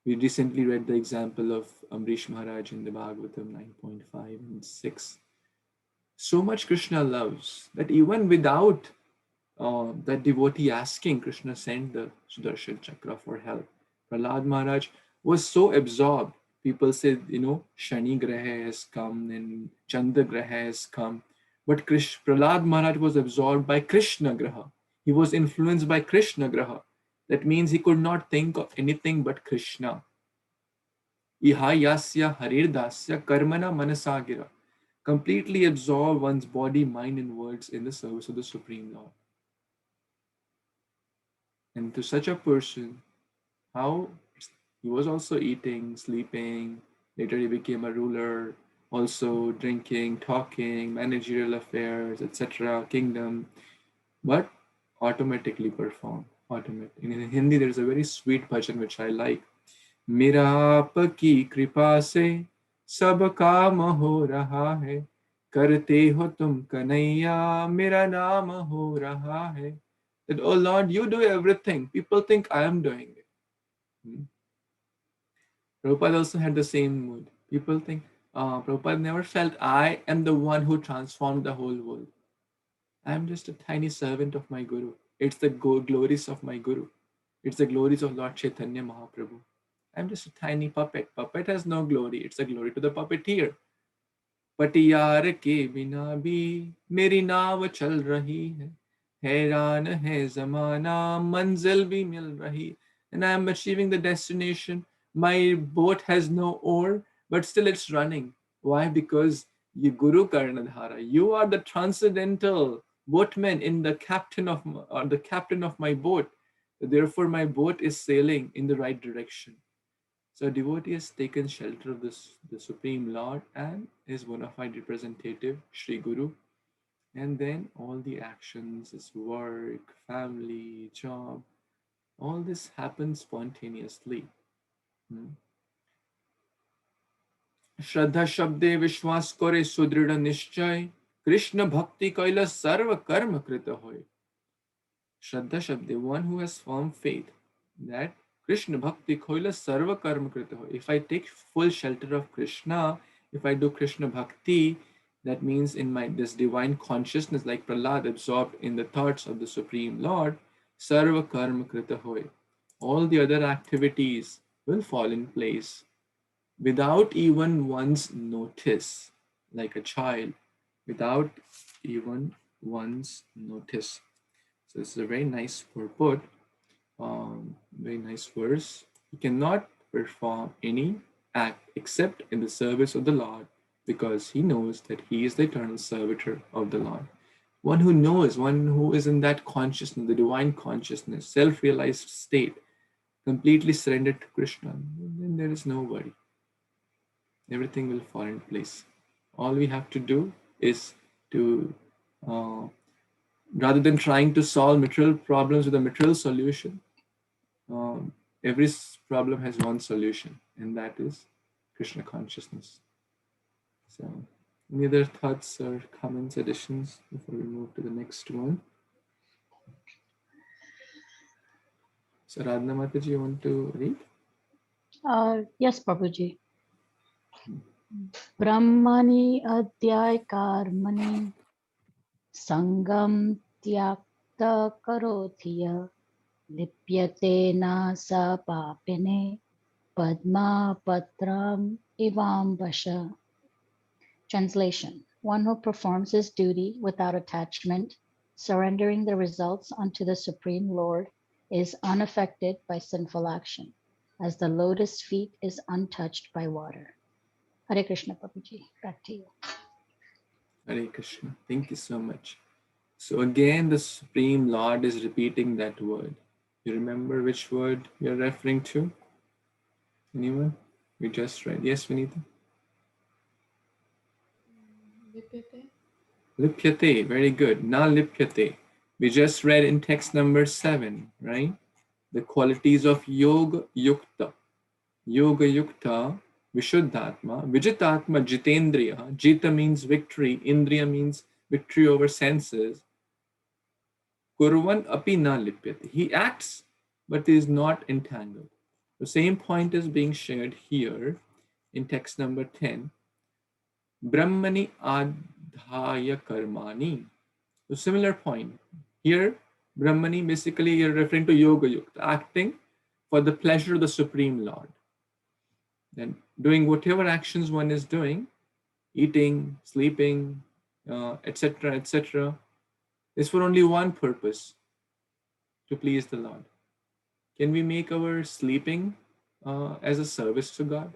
we recently read the example of Amrish Maharaj in the Bhagavatam 9.5 and 6. So much Krishna loves that even without that devotee asking, Krishna sent the Sudarshan Chakra for help. Prahlad Maharaj was so absorbed. People said, Shani Graha has come and Chandra Graha has come. But Prahlad Maharaj was absorbed by Krishna Graha. He was influenced by Krishna Graha. That means he could not think of anything but Krishna. Iha yasya harir dasya karmana manasagira. Completely absorb one's body, mind, and words in the service of the Supreme Lord. And to such a person, how he was also eating, sleeping, later he became a ruler, also drinking, talking, managerial affairs, etc., kingdom, but automatically perform. In Hindi, there's a very sweet bhajan which I like. मेरा आपकी कृपा से सब काम हो रहा है करते हो तुम कन्हैया मेरा नाम हो रहा है. That, oh Lord, you do everything. People think I am doing it. Prabhupada also had the same mood. People think, Prabhupada never felt I am the one who transformed the whole world. I am just a tiny servant of my Guru. It's the glories of my Guru. It's the glories of Lord Chaitanya Mahaprabhu. I'm just a tiny puppet. Puppet has no glory. It's a glory to the puppeteer. पटियार के बिना भी मेरी नाव चल रही है हैरान है ज़माना मंजिल भी मिल रही and I am achieving the destination. My boat has no oar, but still it's running. Why? Because you Guru Karnadhara, you are the transcendental boatman in the captain of my boat. Therefore, my boat is sailing in the right direction. So a devotee has taken shelter of the Supreme Lord and his bona fide representative, Sri Guru. And then all the actions, his work, family, job, all this happens spontaneously. Shraddha Shabde Vishwas Kore Sudrida Nishchay Krishna Bhakti Kaila Sarva Karma Krita Hoy. Shraddha Shabde, one who has firm faith that Krishna Bhakti Koila Sarva Karma Krita Hoy. If I take full shelter of Krishna, if I do Krishna Bhakti, that means in this divine consciousness, like Prahlad, absorbed in the thoughts of the Supreme Lord, Sarva Karma Krita Hoy. All the other activities will fall in place without even one's notice, like a child, without even one's notice. So this is a very nice purport, very nice verse. He cannot perform any act except in the service of the Lord because he knows that he is the eternal servitor of the Lord. One who knows, one who is in that consciousness, the divine consciousness, self-realized state, completely surrendered to Krishna, then there is no worry. Everything will fall in place. All we have to do is to rather than trying to solve material problems with a material solution, every problem has one solution, and that is Krishna consciousness. So, any other thoughts or comments, additions before we move to the next one? So, Radha Mataji, you want to read? Yes, Prabhuji. Brahmani adhyay karmani sangam tyakta karothiya lipyate na sa papine padma patram ivambasha. Translation: one who performs his duty without attachment, surrendering the results unto the Supreme Lord, is unaffected by sinful action, as the lotus feet is untouched by water. Hare Krishna, Prabhuji. Back to you. Hare Krishna. Thank you so much. So again, the Supreme Lord is repeating that word. You remember which word you're referring to? Anyone? We just read. Yes, Vinita? Lipyate. Lipyate. Very good. Na lipyate. We just read in text number 7, right? The qualities of Yoga Yukta. Yoga Yukta, Vishuddhatma, Vijitatma, Jitendriya. Jita means victory, Indriya means victory over senses. Kurvan api na lipyate. He acts, but is not entangled. The same point is being shared here in text number 10. Brahmani adhaya karmani. So similar point. Here, Brahmani, basically you're referring to Yoga Yukta, acting for the pleasure of the Supreme Lord. And doing whatever actions one is doing, eating, sleeping, etc., etc., is for only one purpose, to please the Lord. Can we make our sleeping as a service to God?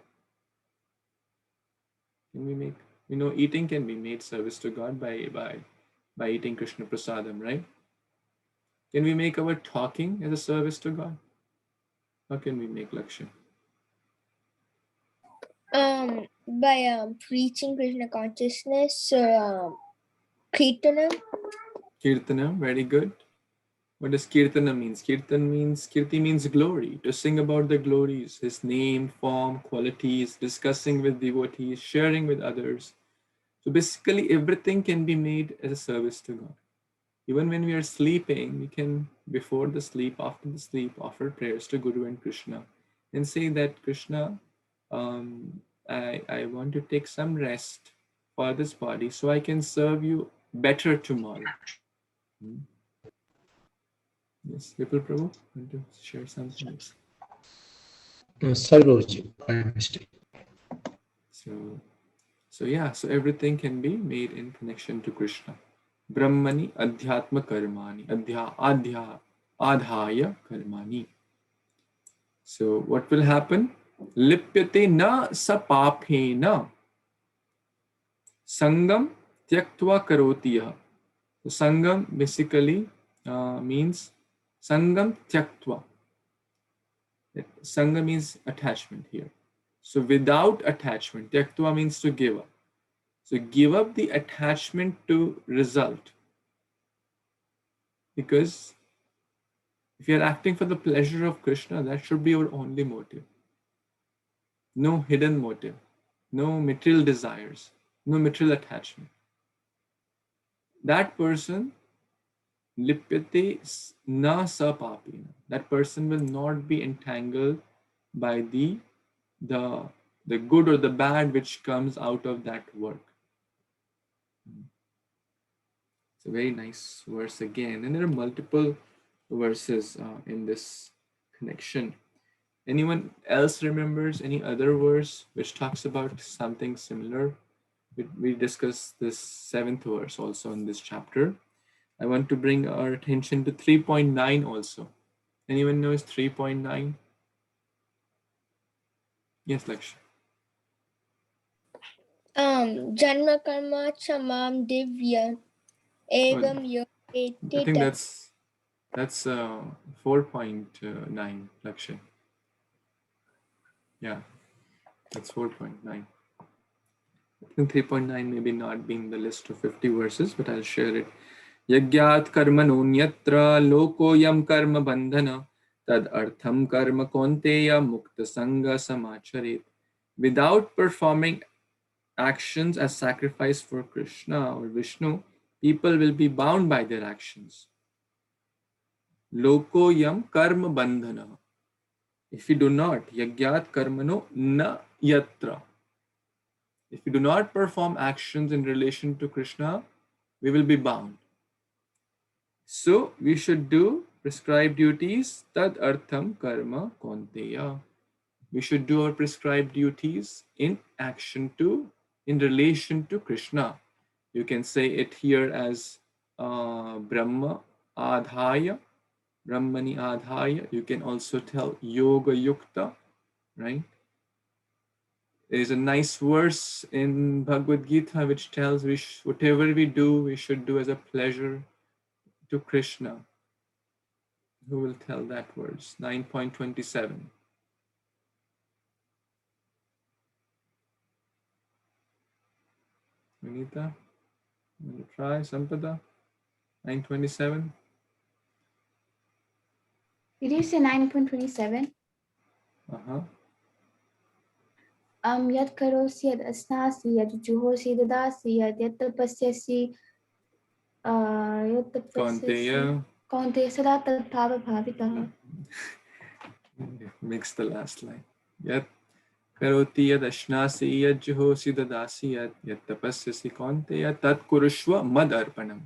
Can we make, eating can be made service to God by eating Krishna Prasadam, right? Can we make our talking as a service to God? How can we make Lakshya? By preaching Krishna consciousness or kirtana. Kirtana, very good. What does Kirtana means? Kirti means glory, to sing about the glories, his name, form, qualities, discussing with devotees, sharing with others. So basically everything can be made as a service to God. Even when we are sleeping, we can, before the sleep, after the sleep, offer prayers to Guru and Krishna and say that, Krishna, I want to take some rest for this body so I can serve you better tomorrow. Yes, Vipul Prabhu, want to share something? Yes. Sorry, Guruji, by mistake. So yeah, so everything can be made in connection to Krishna. Brahmani adhyatma karmani, adhaya karmani. So what will happen? Lipyate na sapapena sangam tyaktva karoti. So sangam basically means sangam tyaktva. Sangha means attachment here. So without attachment, tyaktva means to give up. So give up the attachment to result. Because if you're acting for the pleasure of Krishna, that should be your only motive. No hidden motive, no material desires, no material attachment. That person, lipyate na sapapina, that person will not be entangled by the good or the bad which comes out of that work. It's a very nice verse again, and there are multiple verses in this connection. Anyone else remembers any other verse which talks about something similar? We discussed this 7th verse also in this chapter. I want to bring our attention to 3.9 also. Anyone knows 3.9? Yes, Lakshya. Janma karma chamam divya evam I think that's 4.9, Lakshya. Yeah, that's 4.9. I think 3.9 maybe not being the list of 50 verses, but I'll share it. Yagyat karma nonyatra lokoyam karma bandhana tad artham karma konteya mukta sangha samacharet. Without performing actions as sacrifice for Krishna or Vishnu, people will be bound by their actions. Lokoyam karma bandhana. If you do not, yagyat karmano na yatra. If we do not perform actions in relation to Krishna, we will be bound. So we should do prescribed duties, tad artham karma konteya. We should do our prescribed duties in relation to Krishna. You can say it here as Brahma adhaya, Brahmani adhaya. You can also tell Yoga Yukta, right? There's a nice verse in Bhagavad Gita which tells whatever we do, we should do as a pleasure to Krishna. Who will tell that verse? 9.27. Vanita, you want to try? Sampada? 9.27. Did you say 9.27? Uh-huh. Yat karosi yad asnasi yad juhosi dadasi yad tapasyasi yad tapasyasi kaunteya sada tad bhava bhavitah. Mix the last line. Yat karoti yad ashnasi yad juhosi dadasi yad tapasyasi kaunteya tat kurushva mad arpanam.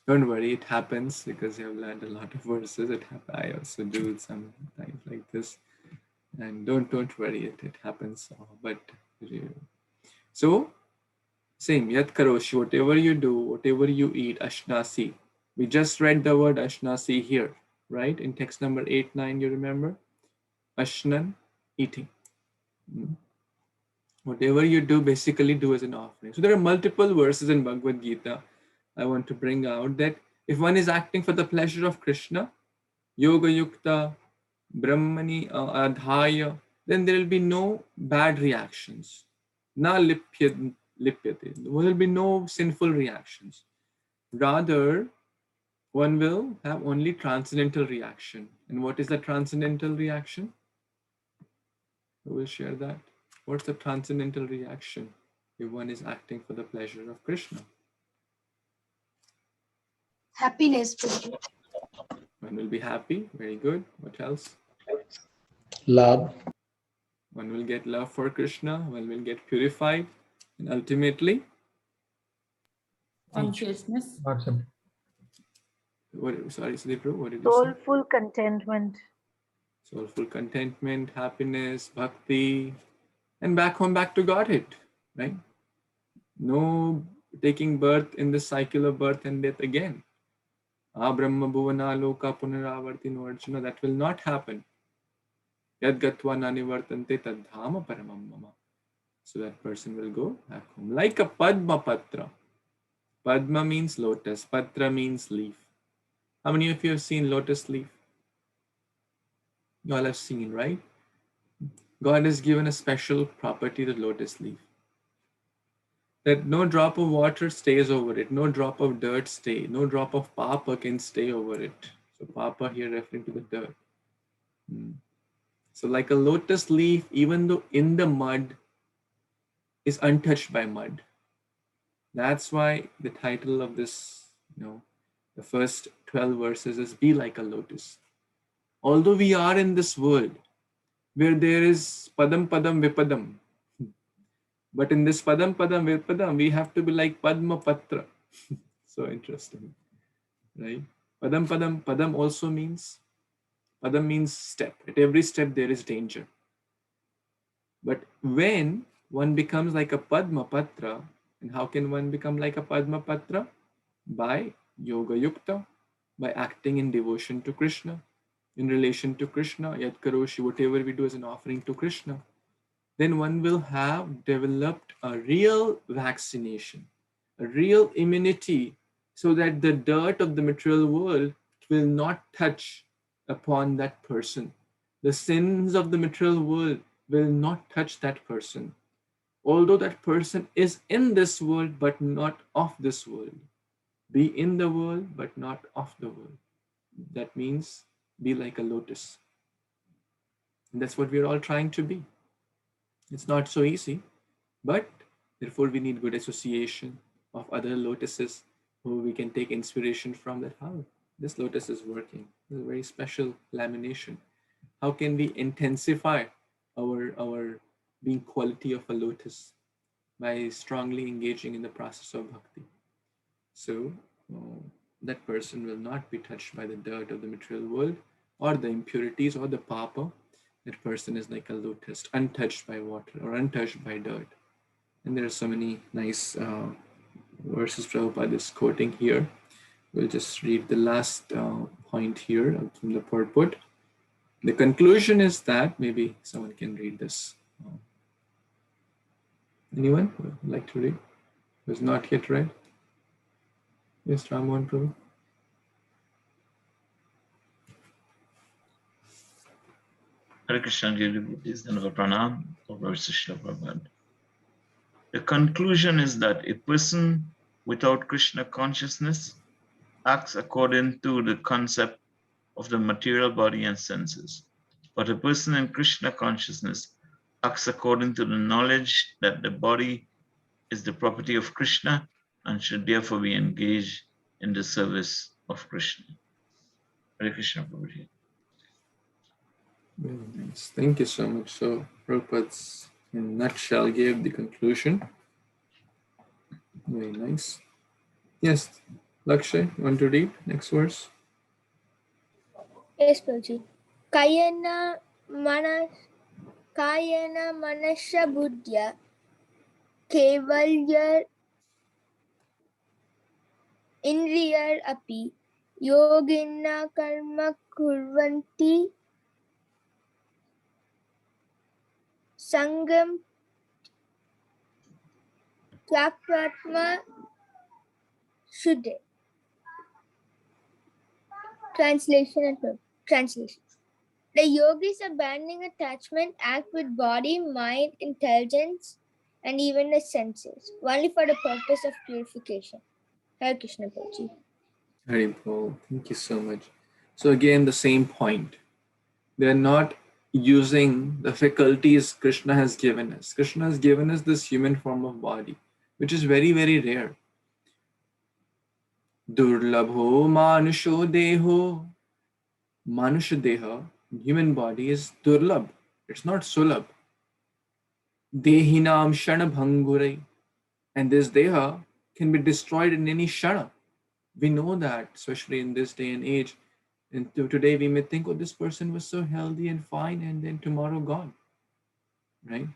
Don't worry, it happens because you have learned a lot of verses. I also do sometimes like this. And don't worry, it happens. But so same, yat karoshi, whatever you do, whatever you eat, ashnasi. We just read the word ashnasi here, right? In text number 8, 9, you remember? Ashnan, eating. Whatever you do, basically do as an offering. So there are multiple verses in Bhagavad Gita I want to bring out that if one is acting for the pleasure of Krishna, yoga yukta, brahmani adhaya, then there will be no bad reactions. Na lipyate. There will be no sinful reactions. Rather, one will have only transcendental reaction. And what is the transcendental reaction? Who will share that? What's the transcendental reaction if one is acting for the pleasure of Krishna? Happiness. One will be happy. Very good. What else? Love. One will get love for Krishna. One will get purified. And ultimately, Consciousness. Sorry, Sudipro, what did you say? Soulful contentment. Soulful contentment, happiness, bhakti, and back home, back to Godhead, right? No taking birth in the cycle of birth and death again. Brahma bhuvana loka punaravartino Arjuna, that will not happen. Yad gatva nanivartante tad dhama paramam mama. So that person will go back home. Like a Padma Patra. Padma means lotus. Patra means leaf. How many of you have seen lotus leaf? You all have seen, right? God has given a special property to lotus leaf. That no drop of water stays over it. No drop of dirt stay. No drop of papa can stay over it. So papa here referring to the dirt. So like a lotus leaf, even though in the mud, is untouched by mud. That's why the title of this, the first 12 verses is Be Like a Lotus. Although we are in this world where there is padam padam vipadam, but in this padam padam vipadam, we have to be like Padma Patra. So interesting, right? Padam padam, padam also means, padam means step. At every step there is danger. But when one becomes like a Padma Patra, and how can one become like a Padma Patra? By yoga yukta, by acting in devotion to Krishna, in relation to Krishna, yat karoshi, whatever we do as an offering to Krishna. Then one will have developed a real vaccination, a real immunity, so that the dirt of the material world will not touch upon that person. The sins of the material world will not touch that person. Although that person is in this world, but not of this world. Be in the world, but not of the world. That means be like a lotus. And that's what we're all trying to be. It's not so easy, but therefore we need good association of other lotuses who we can take inspiration from, that how this lotus is working. It's a very special lamination. How can we intensify our being quality of a lotus? By strongly engaging in the process of bhakti. So that person will not be touched by the dirt of the material world or the impurities or the papa. That person is like a lotus, untouched by water or untouched by dirt. And there are so many nice verses Prabhupada is quoting here. We'll just read the last point here from the purport. The conclusion is that, maybe someone can read this. Anyone who would like to read? Who has not yet read? Yes, Ramon Prabhu. Hare Krishna, dear devotees, and Pranam of Lord Srila Prabhupada. The conclusion is that a person without Krishna consciousness acts according to the concept of the material body and senses. But a person in Krishna consciousness acts according to the knowledge that the body is the property of Krishna and should therefore be engaged in the service of Krishna. Hare Krishna, Prabhuji. Very nice. Thank you so much. So Prabhupada's in a nutshell gave the conclusion. Very nice. Yes, Lakshay, you want to read next verse? Yes, Prabhuji. Kayana manasya buddhya kevalya indriyar api yogena karma kurvanti sangam tyakratma shuddhe. Translation. The yogis abandoning attachment act with body, mind, intelligence, and even the senses, only for the purpose of purification. Hare Krishna Prabhuji. Very Paul. Thank you so much. So again, the same point. They're not using the faculties Krishna has given us. Krishna has given us this human form of body, which is very, very rare. Durlabho manusho deho. Manusha deha, human body, is durlabh. It's not sulabh. Dehinam shana bhangurai. And this deha can be destroyed in any shana. We know that, especially in this day and age. And today we may think, oh, this person was so healthy and fine, and then tomorrow gone. Right?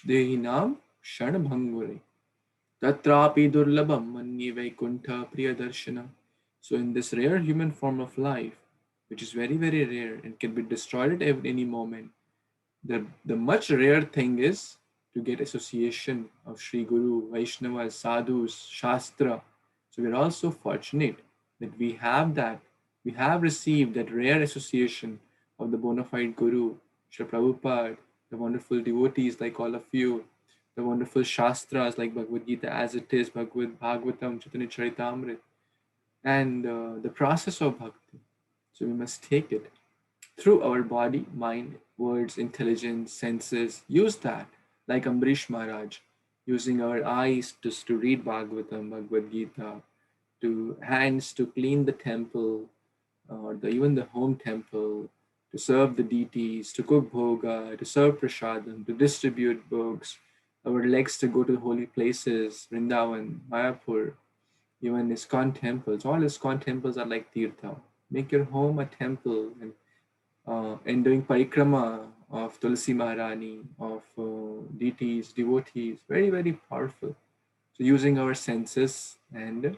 Dehinam shana bhangurai. Tatrapi durlabham manye vaikuntha priyadarshana. So in this rare human form of life, which is very, very rare and can be destroyed at any moment, the much rare thing is to get association of Sri Guru, Vaishnavas, Sadhus, Shastra. So we're also fortunate that we have that. We have received that rare association of the bona fide Guru, Sri Prabhupada, the wonderful devotees like all of you, the wonderful Shastras like Bhagavad Gita as it is, Bhagavatam, Chaitanya Charitamrita, and the process of bhakti. So we must take it through our body, mind, words, intelligence, senses. Use that, like Ambrish Maharaj, using our eyes just to read Bhagavatam, Bhagavad Gita, to hands to clean the temple, or even the home temple, to serve the deities, to cook bhoga, to serve prasadam, to distribute books, our legs to go to the holy places, Vrindavan, Mayapur, even ISKCON temples. All ISKCON temples are like Tirtha. Make your home a temple, and doing parikrama of Tulsi Maharani, of deities, devotees, very, very powerful. So using our senses, and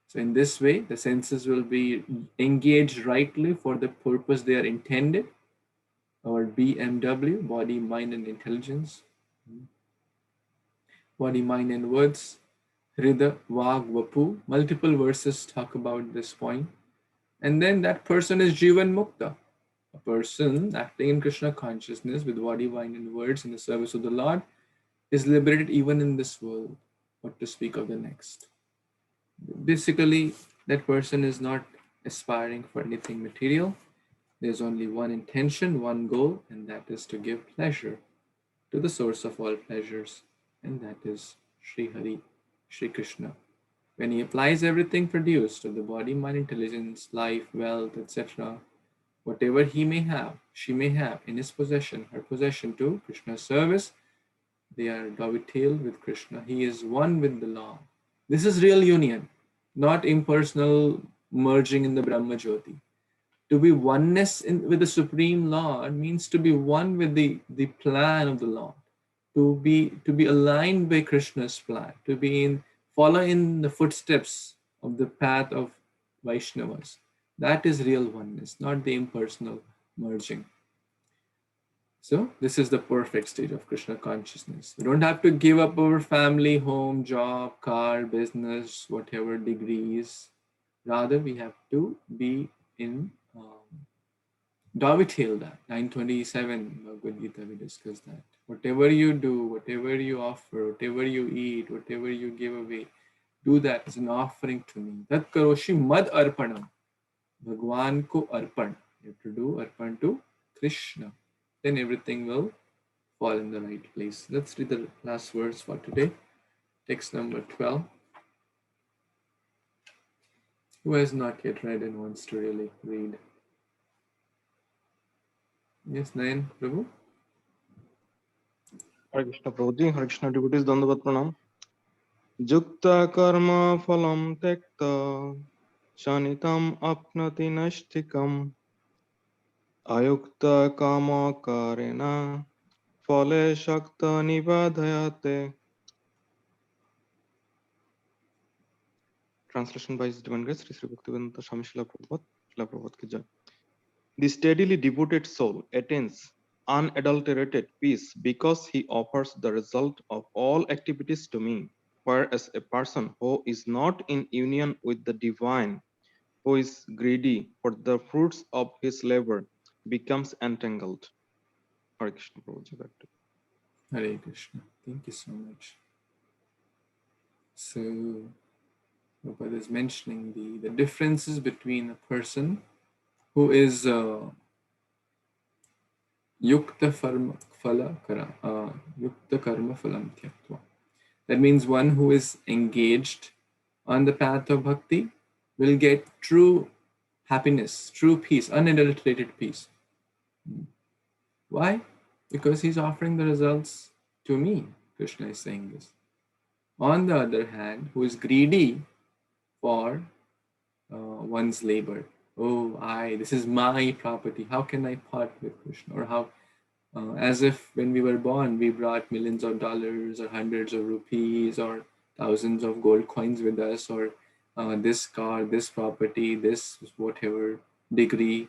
so in this way, the senses will be engaged rightly for the purpose they are intended. Our BMW, body, mind, and intelligence. Body, mind, and words. Hrida, Vag, Vapu. Multiple verses talk about this point. And then that person is Jivan Mukta. A person acting in Krishna consciousness with body, mind, and words in the service of the Lord is liberated even in this world, what to speak of the next. Basically, that person is not aspiring for anything material. There's only one intention, one goal, and that is to give pleasure to the source of all pleasures, and that is Sri Hari, Sri Krishna. When he applies everything produced of the body, mind, intelligence, life, wealth, etc., whatever he may have, she may have in his possession, her possession to Krishna's service, they are dovetailed with Krishna. He is one with the Lord. This is real union, not impersonal merging in the Brahma Jyoti. To be oneness with the Supreme Lord means to be one with the plan of the Lord, to be aligned by Krishna's plan, to be follow in the footsteps of the path of Vaishnavas. That is real oneness, not the impersonal merging. So this is the perfect state of Krishna consciousness. We don't have to give up our family, home, job, car, business, whatever degrees. Rather, we have to be in dovetail that. 927 Bhagavad Gita, we discussed that. Whatever you do, whatever you offer, whatever you eat, whatever you give away, do that as an offering to me. Tat karoshi mad arpanam. Bhagwan ko arpan. You have to do arpan to Krishna. Then everything will fall in the right place. Let's read the last verse for today. Text number 12. Who has not yet read and wants to really read? Yes, Nayan, Prabhu? Hare Krishna Prabhuji, Hare Krishna devotees, Dandavat Pranam. Yukta karma phalam tekta shanitam apnati nashtikam ayukta kama karena phale shakta nibadhayate. Translation by His Divine Grace, Sri Bhaktivedanta Swami Srila Prabhupada ki jai. The steadily devoted soul attains unadulterated peace because he offers the result of all activities to me, whereas a person who is not in union with the divine, who is greedy for the fruits of his labor, becomes entangled. Hare Krishna Prabhuji. Hare Krishna. Thank you so much. So, Prabhupada is mentioning the differences between a person who is Yukta karma phalam tyaktva. That means one who is engaged on the path of bhakti will get true happiness, true peace, unadulterated peace. Why? Because he's offering the results to me. Krishna is saying this. On the other hand, who is greedy for one's labor. Oh, this is my property. How can I part with Krishna? Or how, as if when we were born, we brought millions of dollars or hundreds of rupees or thousands of gold coins with us, or this car, this property, this whatever degree.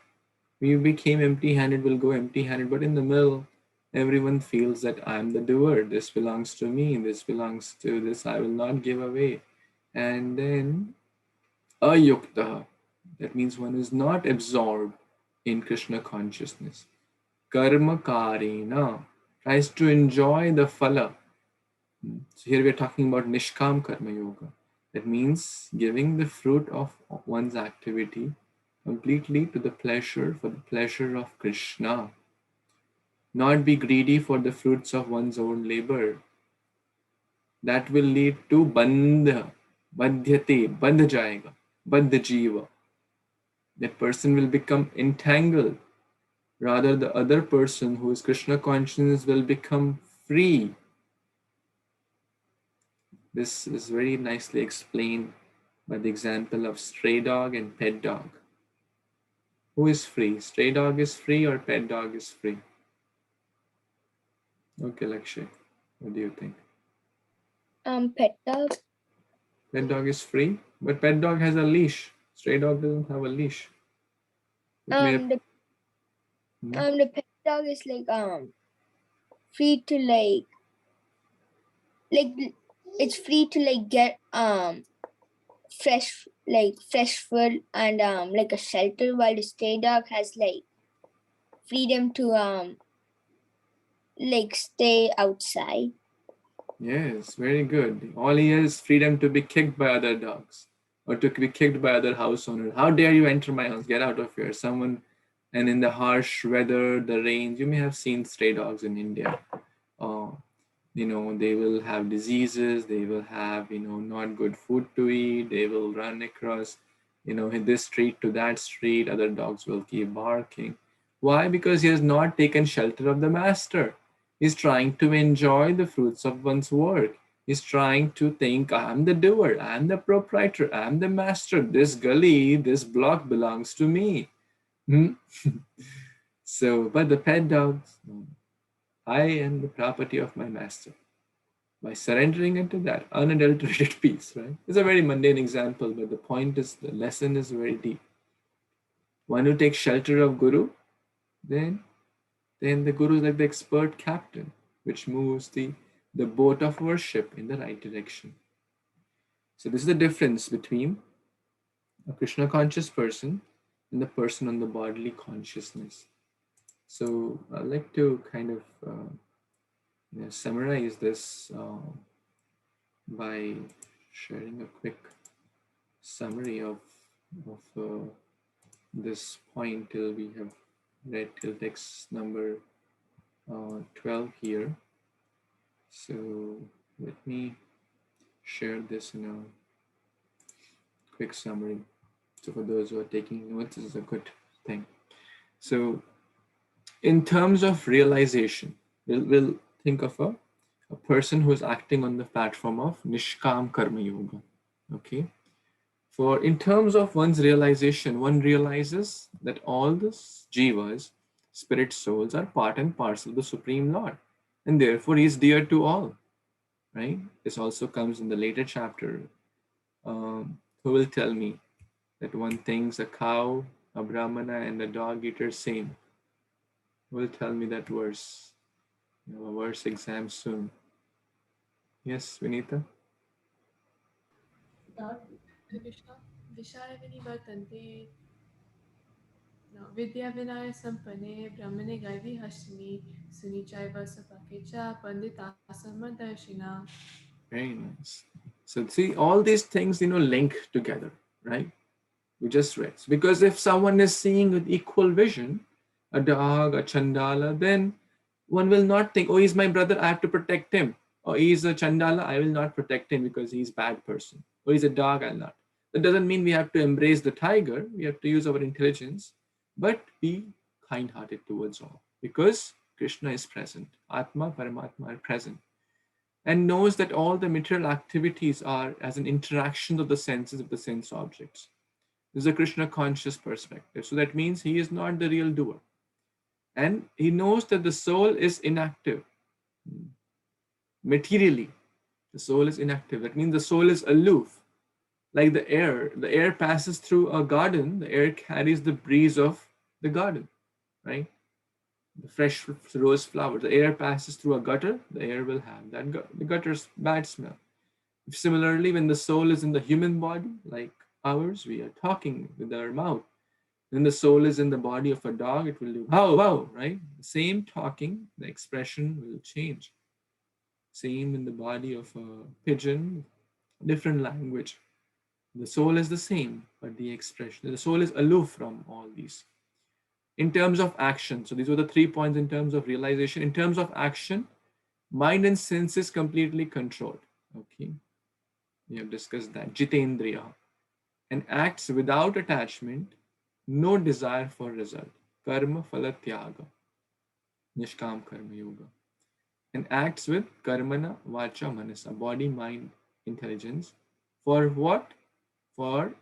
We became empty-handed, we'll go empty-handed, but in the middle, everyone feels that I'm the doer. This belongs to me. This belongs to this. I will not give away. And then ayukta, that means one is not absorbed in Krishna consciousness. Karma karena, tries to enjoy the phala. So here we're talking about nishkam karma yoga. That means giving the fruit of one's activity completely to the pleasure, for the pleasure of Krishna. Not be greedy for the fruits of one's own labor. That will lead to bandha, bandhyate, bandh jayega, bandh jiva. That person will become entangled. Rather, the other person who is Krishna consciousness will become free. This is very nicely explained by the example of stray dog and pet dog. Who is free? Stray dog is free or pet dog is free? Okay, Lakshay, what do you think? Pet dog. Pet dog is free, but pet dog has a leash. Stray dog doesn't have a leash. The pet dog is free to it's free to get fresh food and a shelter, while the stray dog has freedom to stay outside. Yes, very good. All he has is freedom to be kicked by other dogs or to be kicked by other house owners. How dare you enter my house? Get out of here. And in the harsh weather, the rain, you may have seen stray dogs in India. They will have diseases, they will have, not good food to eat, they will run across, this street to that street, other dogs will keep barking. Why? Because he has not taken shelter of the master. He's trying to enjoy the fruits of one's work. He's trying to think, I'm the doer, I'm the proprietor, I'm the master. This gully, this block belongs to me. So, but the pet dogs, I am the property of my master. By surrendering into that unadulterated peace, right? It's a very mundane example, but the point is, the lesson is very deep. One who takes shelter of Guru, then then the Guru is like the expert captain, which moves the boat of worship in the right direction. So this is the difference between a Krishna conscious person and the person on the bodily consciousness. So I'd like to kind of summarize this by sharing a quick summary of this point till we have read till text number 12 here. So let me share this in a quick summary. So for those who are taking notes, this is a good thing. So in terms of realization, we'll think of a person who is acting on the platform of Nishkam Karma Yoga. Okay. For in terms of one's realization, one realizes that all the jivas, spirit souls, are part and parcel of the Supreme Lord, and therefore he is dear to all. Right? This also comes in the later chapter. Who will tell me that one thinks a cow, a brahmana, and a dog eater same? Who will tell me that verse? A verse exam soon. Yes, Vinita? Hare Krishna. Vishaya Vinivartante. No, Vidya Vinaya Sampane, Brahmane Gaivi Hashini, Sunichaiva Sapakecha, Pandita Samadharshina. Very nice. So see, all these things, link together, right? We just read. Because if someone is seeing with equal vision, a dog, a chandala, then one will not think, oh, he's my brother, I have to protect him. Or he's a chandala, I will not protect him because he's a bad person. Or he's a dog, I'll not. That doesn't mean we have to embrace the tiger. We have to use our intelligence, but be kind-hearted towards all. Because Krishna is present. Atma, Paramatma are present. And knows that all the material activities are as an interaction of the senses of the sense objects. This is a Krishna conscious perspective. So that means he is not the real doer. And he knows that the soul is inactive. Materially, the soul is inactive. That means the soul is aloof. Like the air passes through a garden, the air carries the breeze of the garden, right? The fresh rose flower. The air passes through a gutter, the air will have the gutter's bad smell. Similarly, when the soul is in the human body, like ours, we are talking with our mouth. When the soul is in the body of a dog, it will do wow, wow, right? The same talking, the expression will change. Same in the body of a pigeon, different language. The soul is the same, but the expression, the soul is aloof from all these. In terms of action, so these were the 3 points in terms of realization. In terms of action, mind and sense is completely controlled. Okay, we have discussed that. Jitendriya. And acts without attachment, no desire for result. Karma phala tyaga. Nishkam karma yoga. And acts with karmana vacha manasa, body, mind, intelligence. For what? For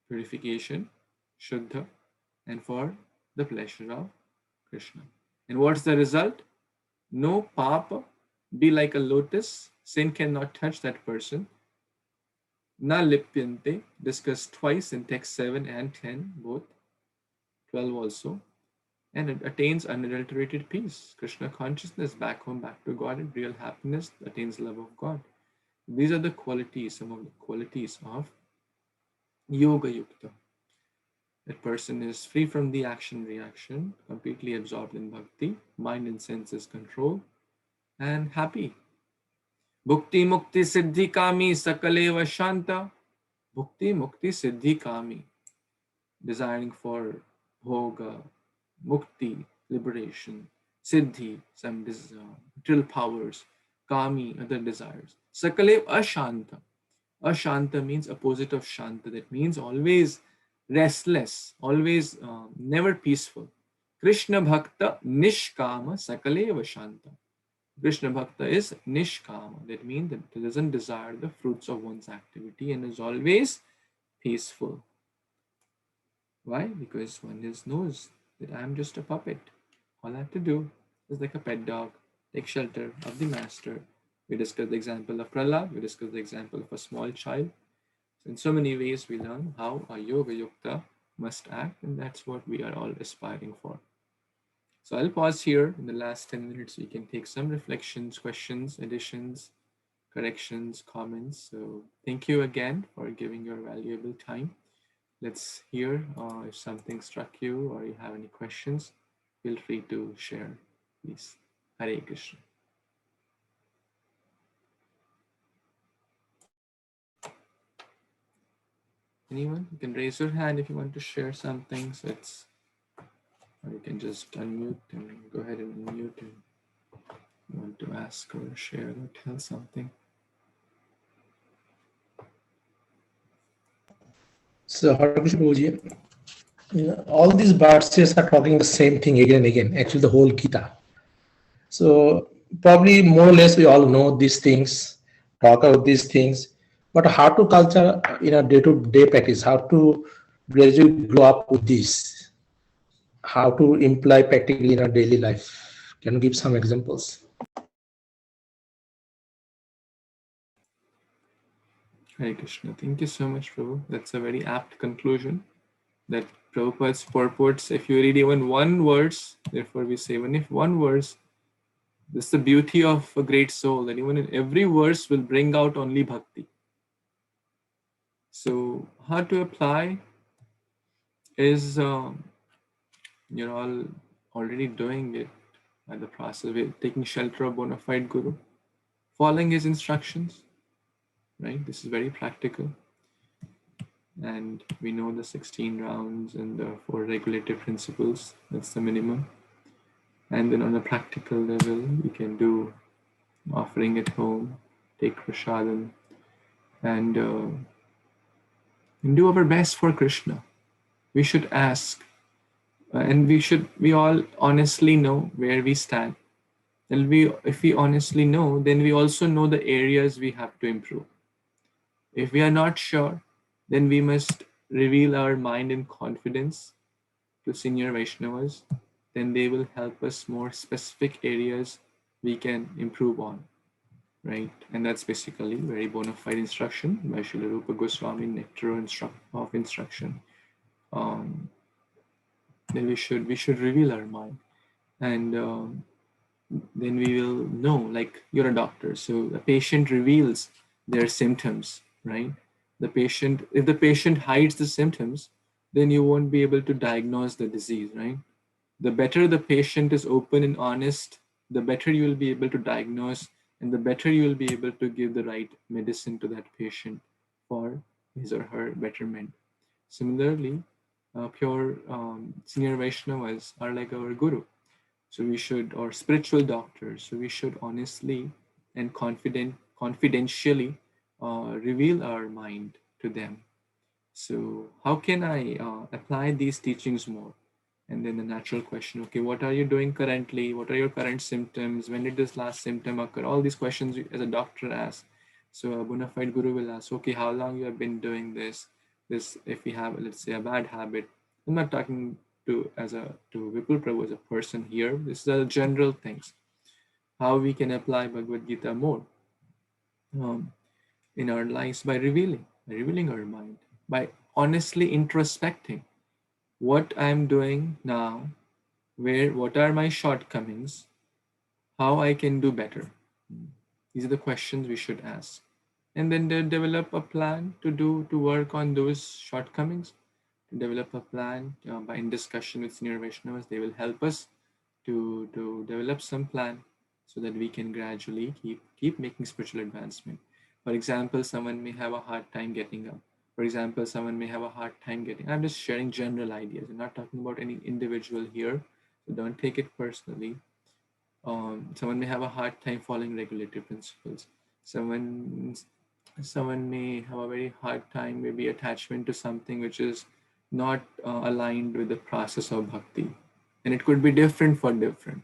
purification, shuddha, and for the pleasure of Krishna. And what's the result? No papa, be like a lotus. Sin cannot touch that person. Na lipyante, discussed twice in text 7 and 10, both, 12 also, and it attains unadulterated peace. Krishna consciousness, back home, back to God, and real happiness, attains love of God. These are the qualities, some of the qualities of Yoga Yukta. That person is free from the action-reaction, completely absorbed in bhakti, mind and senses control, and happy. Bhukti mukti siddhi kami sakaleva shanta. Bhukti mukti siddhi kami. Desiring for bhoga, mukti, liberation, siddhi, some material powers, kami, other desires. Sakalev ashanta. Ashanta means opposite of shanta. That means always restless, always never peaceful. Krishna Bhakta Nishkama Sakaleva Shanta. Krishna Bhakta is Nishkama. That means that he doesn't desire the fruits of one's activity and is always peaceful. Why? Because one knows that I'm just a puppet. All I have to do is like a pet dog, take shelter of the master. We discussed the example of Prahlad, we discussed the example of a small child. So in so many ways, we learn how a Yoga Yukta must act, and that's what we are all aspiring for. So I'll pause here in the last 10 minutes. We can take some reflections, questions, additions, corrections, comments. So thank you again for giving your valuable time. Let's hear if something struck you or you have any questions, feel free to share, please. Hare Krishna. Anyone? You can raise your hand if you want to share something. So it's, or you can just unmute and go ahead and unmute and you want to ask or share or tell something. So, Hare Krishna Prabhuji, all these verses are talking the same thing again and again, actually the whole Gita. So probably more or less we all know these things, talk about these things, but how to culture in a day-to-day practice, how to gradually grow up with this, how to imply practically in our daily life. Can you give some examples? Hare Krishna. Thank you so much, Prabhu. That's a very apt conclusion. That Prabhupada's purports, if you read even one verse, therefore we say, even if one verse, this is the beauty of a great soul, that even in every verse will bring out only bhakti. So how to apply is, you're all already doing it by the process of taking shelter of bona fide guru, following his instructions, right? This is very practical. And we know the 16 rounds and the 4 regulative principles, that's the minimum. And then on a practical level, we can do offering at home, take prasadam, and do our best for Krishna. We should ask, and we all honestly know where we stand. And if we honestly know, then we also know the areas we have to improve. If we are not sure, then we must reveal our mind in confidence to senior Vaishnavas. Then they will help us more specific areas we can improve on, right? And that's basically very bona fide instruction by Srila Rupa Goswami, Nectar of Instruction. Then we should reveal our mind, and then we will know. Like, you're a doctor, so the patient reveals their symptoms, right? If the patient hides the symptoms, then you won't be able to diagnose the disease, right? The better the patient is open and honest, the better you will be able to diagnose, and the better you will be able to give the right medicine to that patient for his or her betterment. Similarly, pure senior Vaishnavas are like our guru. So we should, or spiritual doctors, so we should honestly and confidentially reveal our mind to them. So how can I apply these teachings more? And then the natural question, okay, what are you doing currently? What are your current symptoms? When did this last symptom occur? All these questions as a doctor asks. So a bona fide guru will ask, okay, how long you have been doing this? This, if we have, let's say, a bad habit. I'm not talking to Vipul Prabhu as a person here. This is a general things. How we can apply Bhagavad Gita more in our lives by revealing our mind, by honestly introspecting what I'm doing now, what are my shortcomings, how I can do better. These are the questions we should ask. And then they develop a plan to work on those shortcomings, to develop a plan by in discussion with senior Vaishnavas. They will help us to develop some plan so that we can gradually keep making spiritual advancement. For example, someone may have a hard time getting up. For example, someone may have a hard time I'm just sharing general ideas. I'm not talking about any individual here, so don't take it personally. Someone may have a hard time following regulative principles. Someone may have a very hard time, maybe attachment to something which is not aligned with the process of bhakti. And it could be different for different,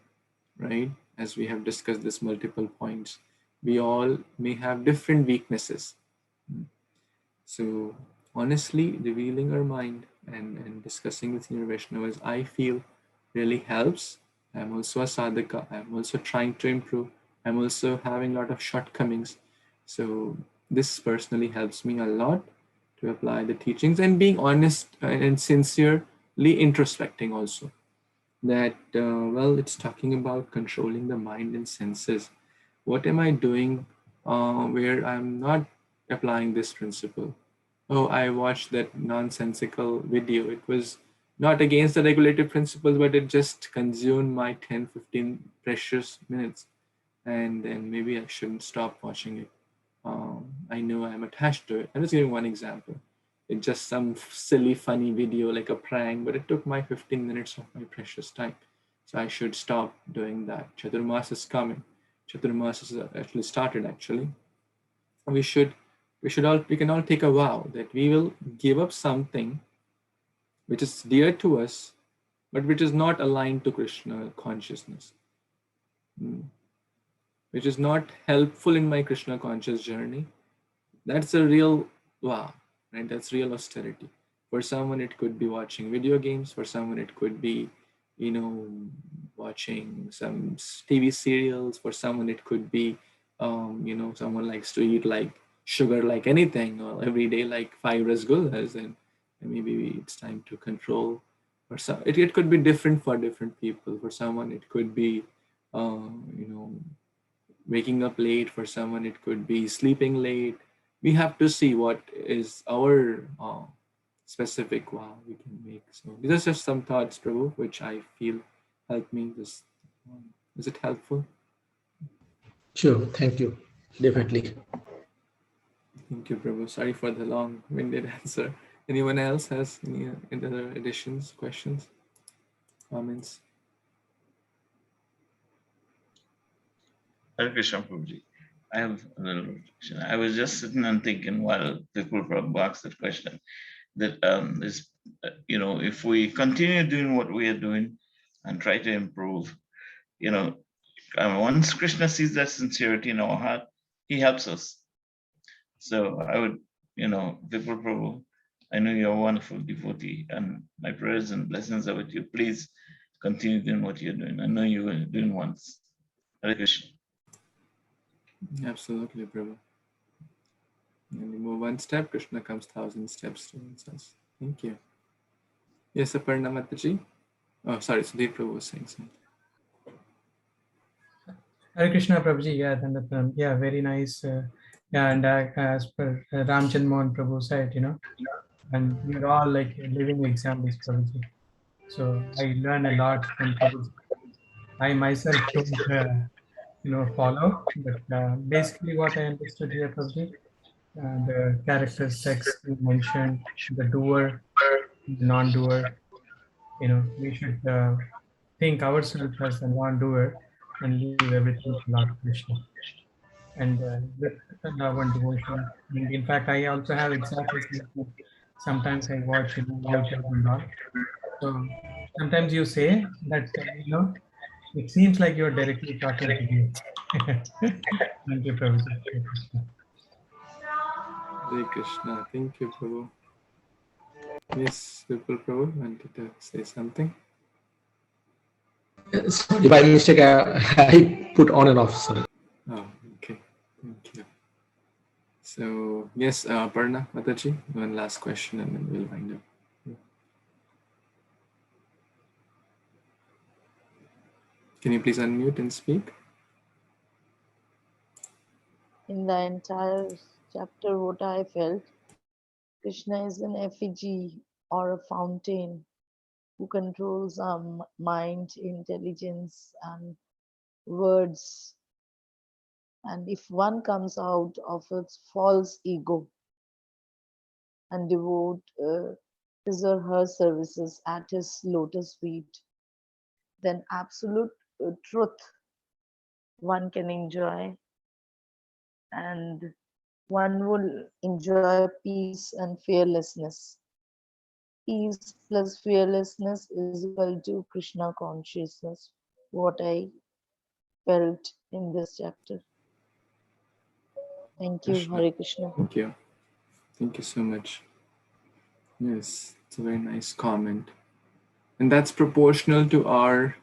right? As we have discussed this multiple points, we all may have different weaknesses. So honestly, revealing our mind and discussing with senior Vaishnavas, I feel really helps. I'm also a sadhaka. I'm also trying to improve. I'm also having a lot of shortcomings. So this personally helps me a lot to apply the teachings and being honest and sincerely introspecting also. that, well, it's talking about controlling the mind and senses. What am I doing where I'm not applying this principle? Oh, I watched that nonsensical video. It was not against the regulative principles, but it just consumed my 10-15 precious minutes. And then maybe I shouldn't stop watching it. I know I'm attached to it. I'm just giving one example. It's just some silly, funny video like a prank, but it took my 15 minutes of my precious time. So I should stop doing that. Chaturmas is coming. Chaturmas is actually started actually. We should we can all take a vow that we will give up something which is dear to us, but which is not aligned to Krishna consciousness, which is not helpful in my Krishna conscious journey. That's a real vow, right? That's real austerity. For someone, it could be watching video games. For someone, it could be, watching some TV serials. For someone, it could be, someone likes to eat like sugar, like anything, or every day, like 5 rasgullas, and maybe it's time to control. Or some, it could be different for different people. For someone, it could be, waking up late. For someone, it could be sleeping late. We have to see what is our specific vow we can make. So these are just some thoughts, Prabhu, which I feel help me. This is it helpful? Sure, thank you. Definitely. Thank you, Prabhu. Sorry for the long-winded answer. Anyone else has any other additions, questions, comments? Hare Krishna Prabhuji. I have a little reflection. I was just sitting and thinking while people Prabhu asked that question, that if we continue doing what we are doing and try to improve, once Krishna sees that sincerity in our heart, he helps us. So I would, Vipul Prabhu, I know you're a wonderful devotee, and my prayers and blessings are with you. Please continue doing what you're doing. I know you were doing once. Hare Krishna. Absolutely, Prabhu. When we move one step, Krishna comes 1,000 steps towards us. Thank you. Yes, Aparna Mataji. Oh, sorry, Sudhir Prabhu was saying something. Hare Krishna Prabhuji, yeah, very nice. And as per Ramchandra Mohan Prabhu said, and we're all like living examples, Prabhuji. So I learn a lot from Prabhuji. I myself don't, follow, but basically what I understood here, Prabhuji, the characteristics you mentioned, the doer, the non-doer, we should think ourselves as a non-doer and leave everything to Lord Krishna. And with love and devotion. And in fact, I also have examples. Sometimes I watch YouTube and all. So sometimes you say that it seems like you're directly talking to me. Thank you, Prabhuji. Hare Krishna. Thank you, Prabhu. Yes, Vipul Prabhu wanted to say something. Sorry, by mistake, I put on and off. Sorry. Oh, okay. Thank you. So, yes, Aparna Mataji, one last question and then we'll wind up. Can you please unmute and speak? In the entire chapter, what I felt, Krishna is an effigy or a fountain who controls our mind, intelligence, and words. And if one comes out of its false ego and devote his or her services at his lotus feet, then absolute truth one can enjoy, and one will enjoy peace and fearlessness. Peace plus fearlessness is equal to Krishna consciousness, what I felt in this chapter. Thank you, Krishna. Hare Krishna. Thank you. Thank you so much. Yes, it's a very nice comment. And that's proportional to our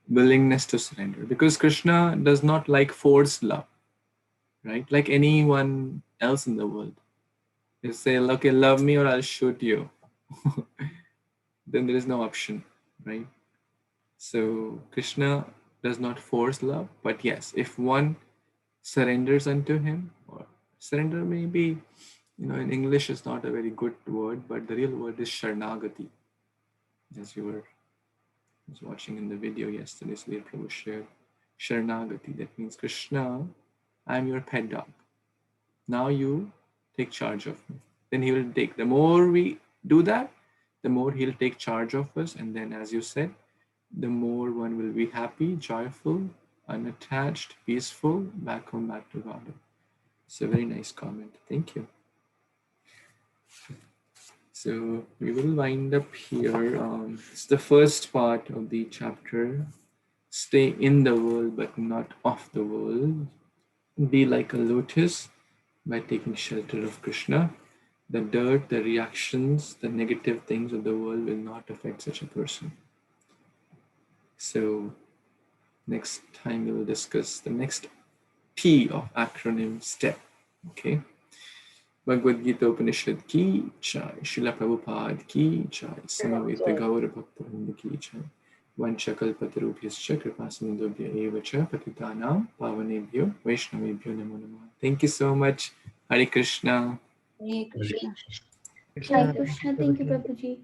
willingness to surrender, because Krishna does not like forced love, right? Like anyone else in the world. You say, okay, love me or I'll shoot you. Then there is no option, right? So Krishna does not force love, but yes, if one surrenders unto him, or surrender may be, in English is not a very good word, but the real word is Sharnagati. As you were watching in the video yesterday, so Prabhu shared Sharnagati. That means, Krishna, I'm your pet dog. Now you take charge of me. Then he will take. The more we do that, the more he'll take charge of us. And then, as you said, the more one will be happy, joyful, unattached, peaceful, back home, back to God. It's a very nice comment. Thank you. So we will wind up here. It's the first part of the chapter. Stay in the world, but not of the world. Be like a lotus by taking shelter of Krishna. The dirt, the reactions, the negative things of the world will not affect such a person. So next time we will discuss the next P of acronym STEP. Okay. Bhagavad Gita Upanishad ki jai, Srila Prabhupada ki jai, Samaveta Gaura Bhaktivinoda ki jai, Vanchakalpatarubhyascha Kripasindubhya evacha Patitanam Pavanebhyo Vaishnavebhyo Namo Namah. Thank you so much. Hare Krishna. Hare Krishna. Hare Krishna. Thank you, Prabhuji.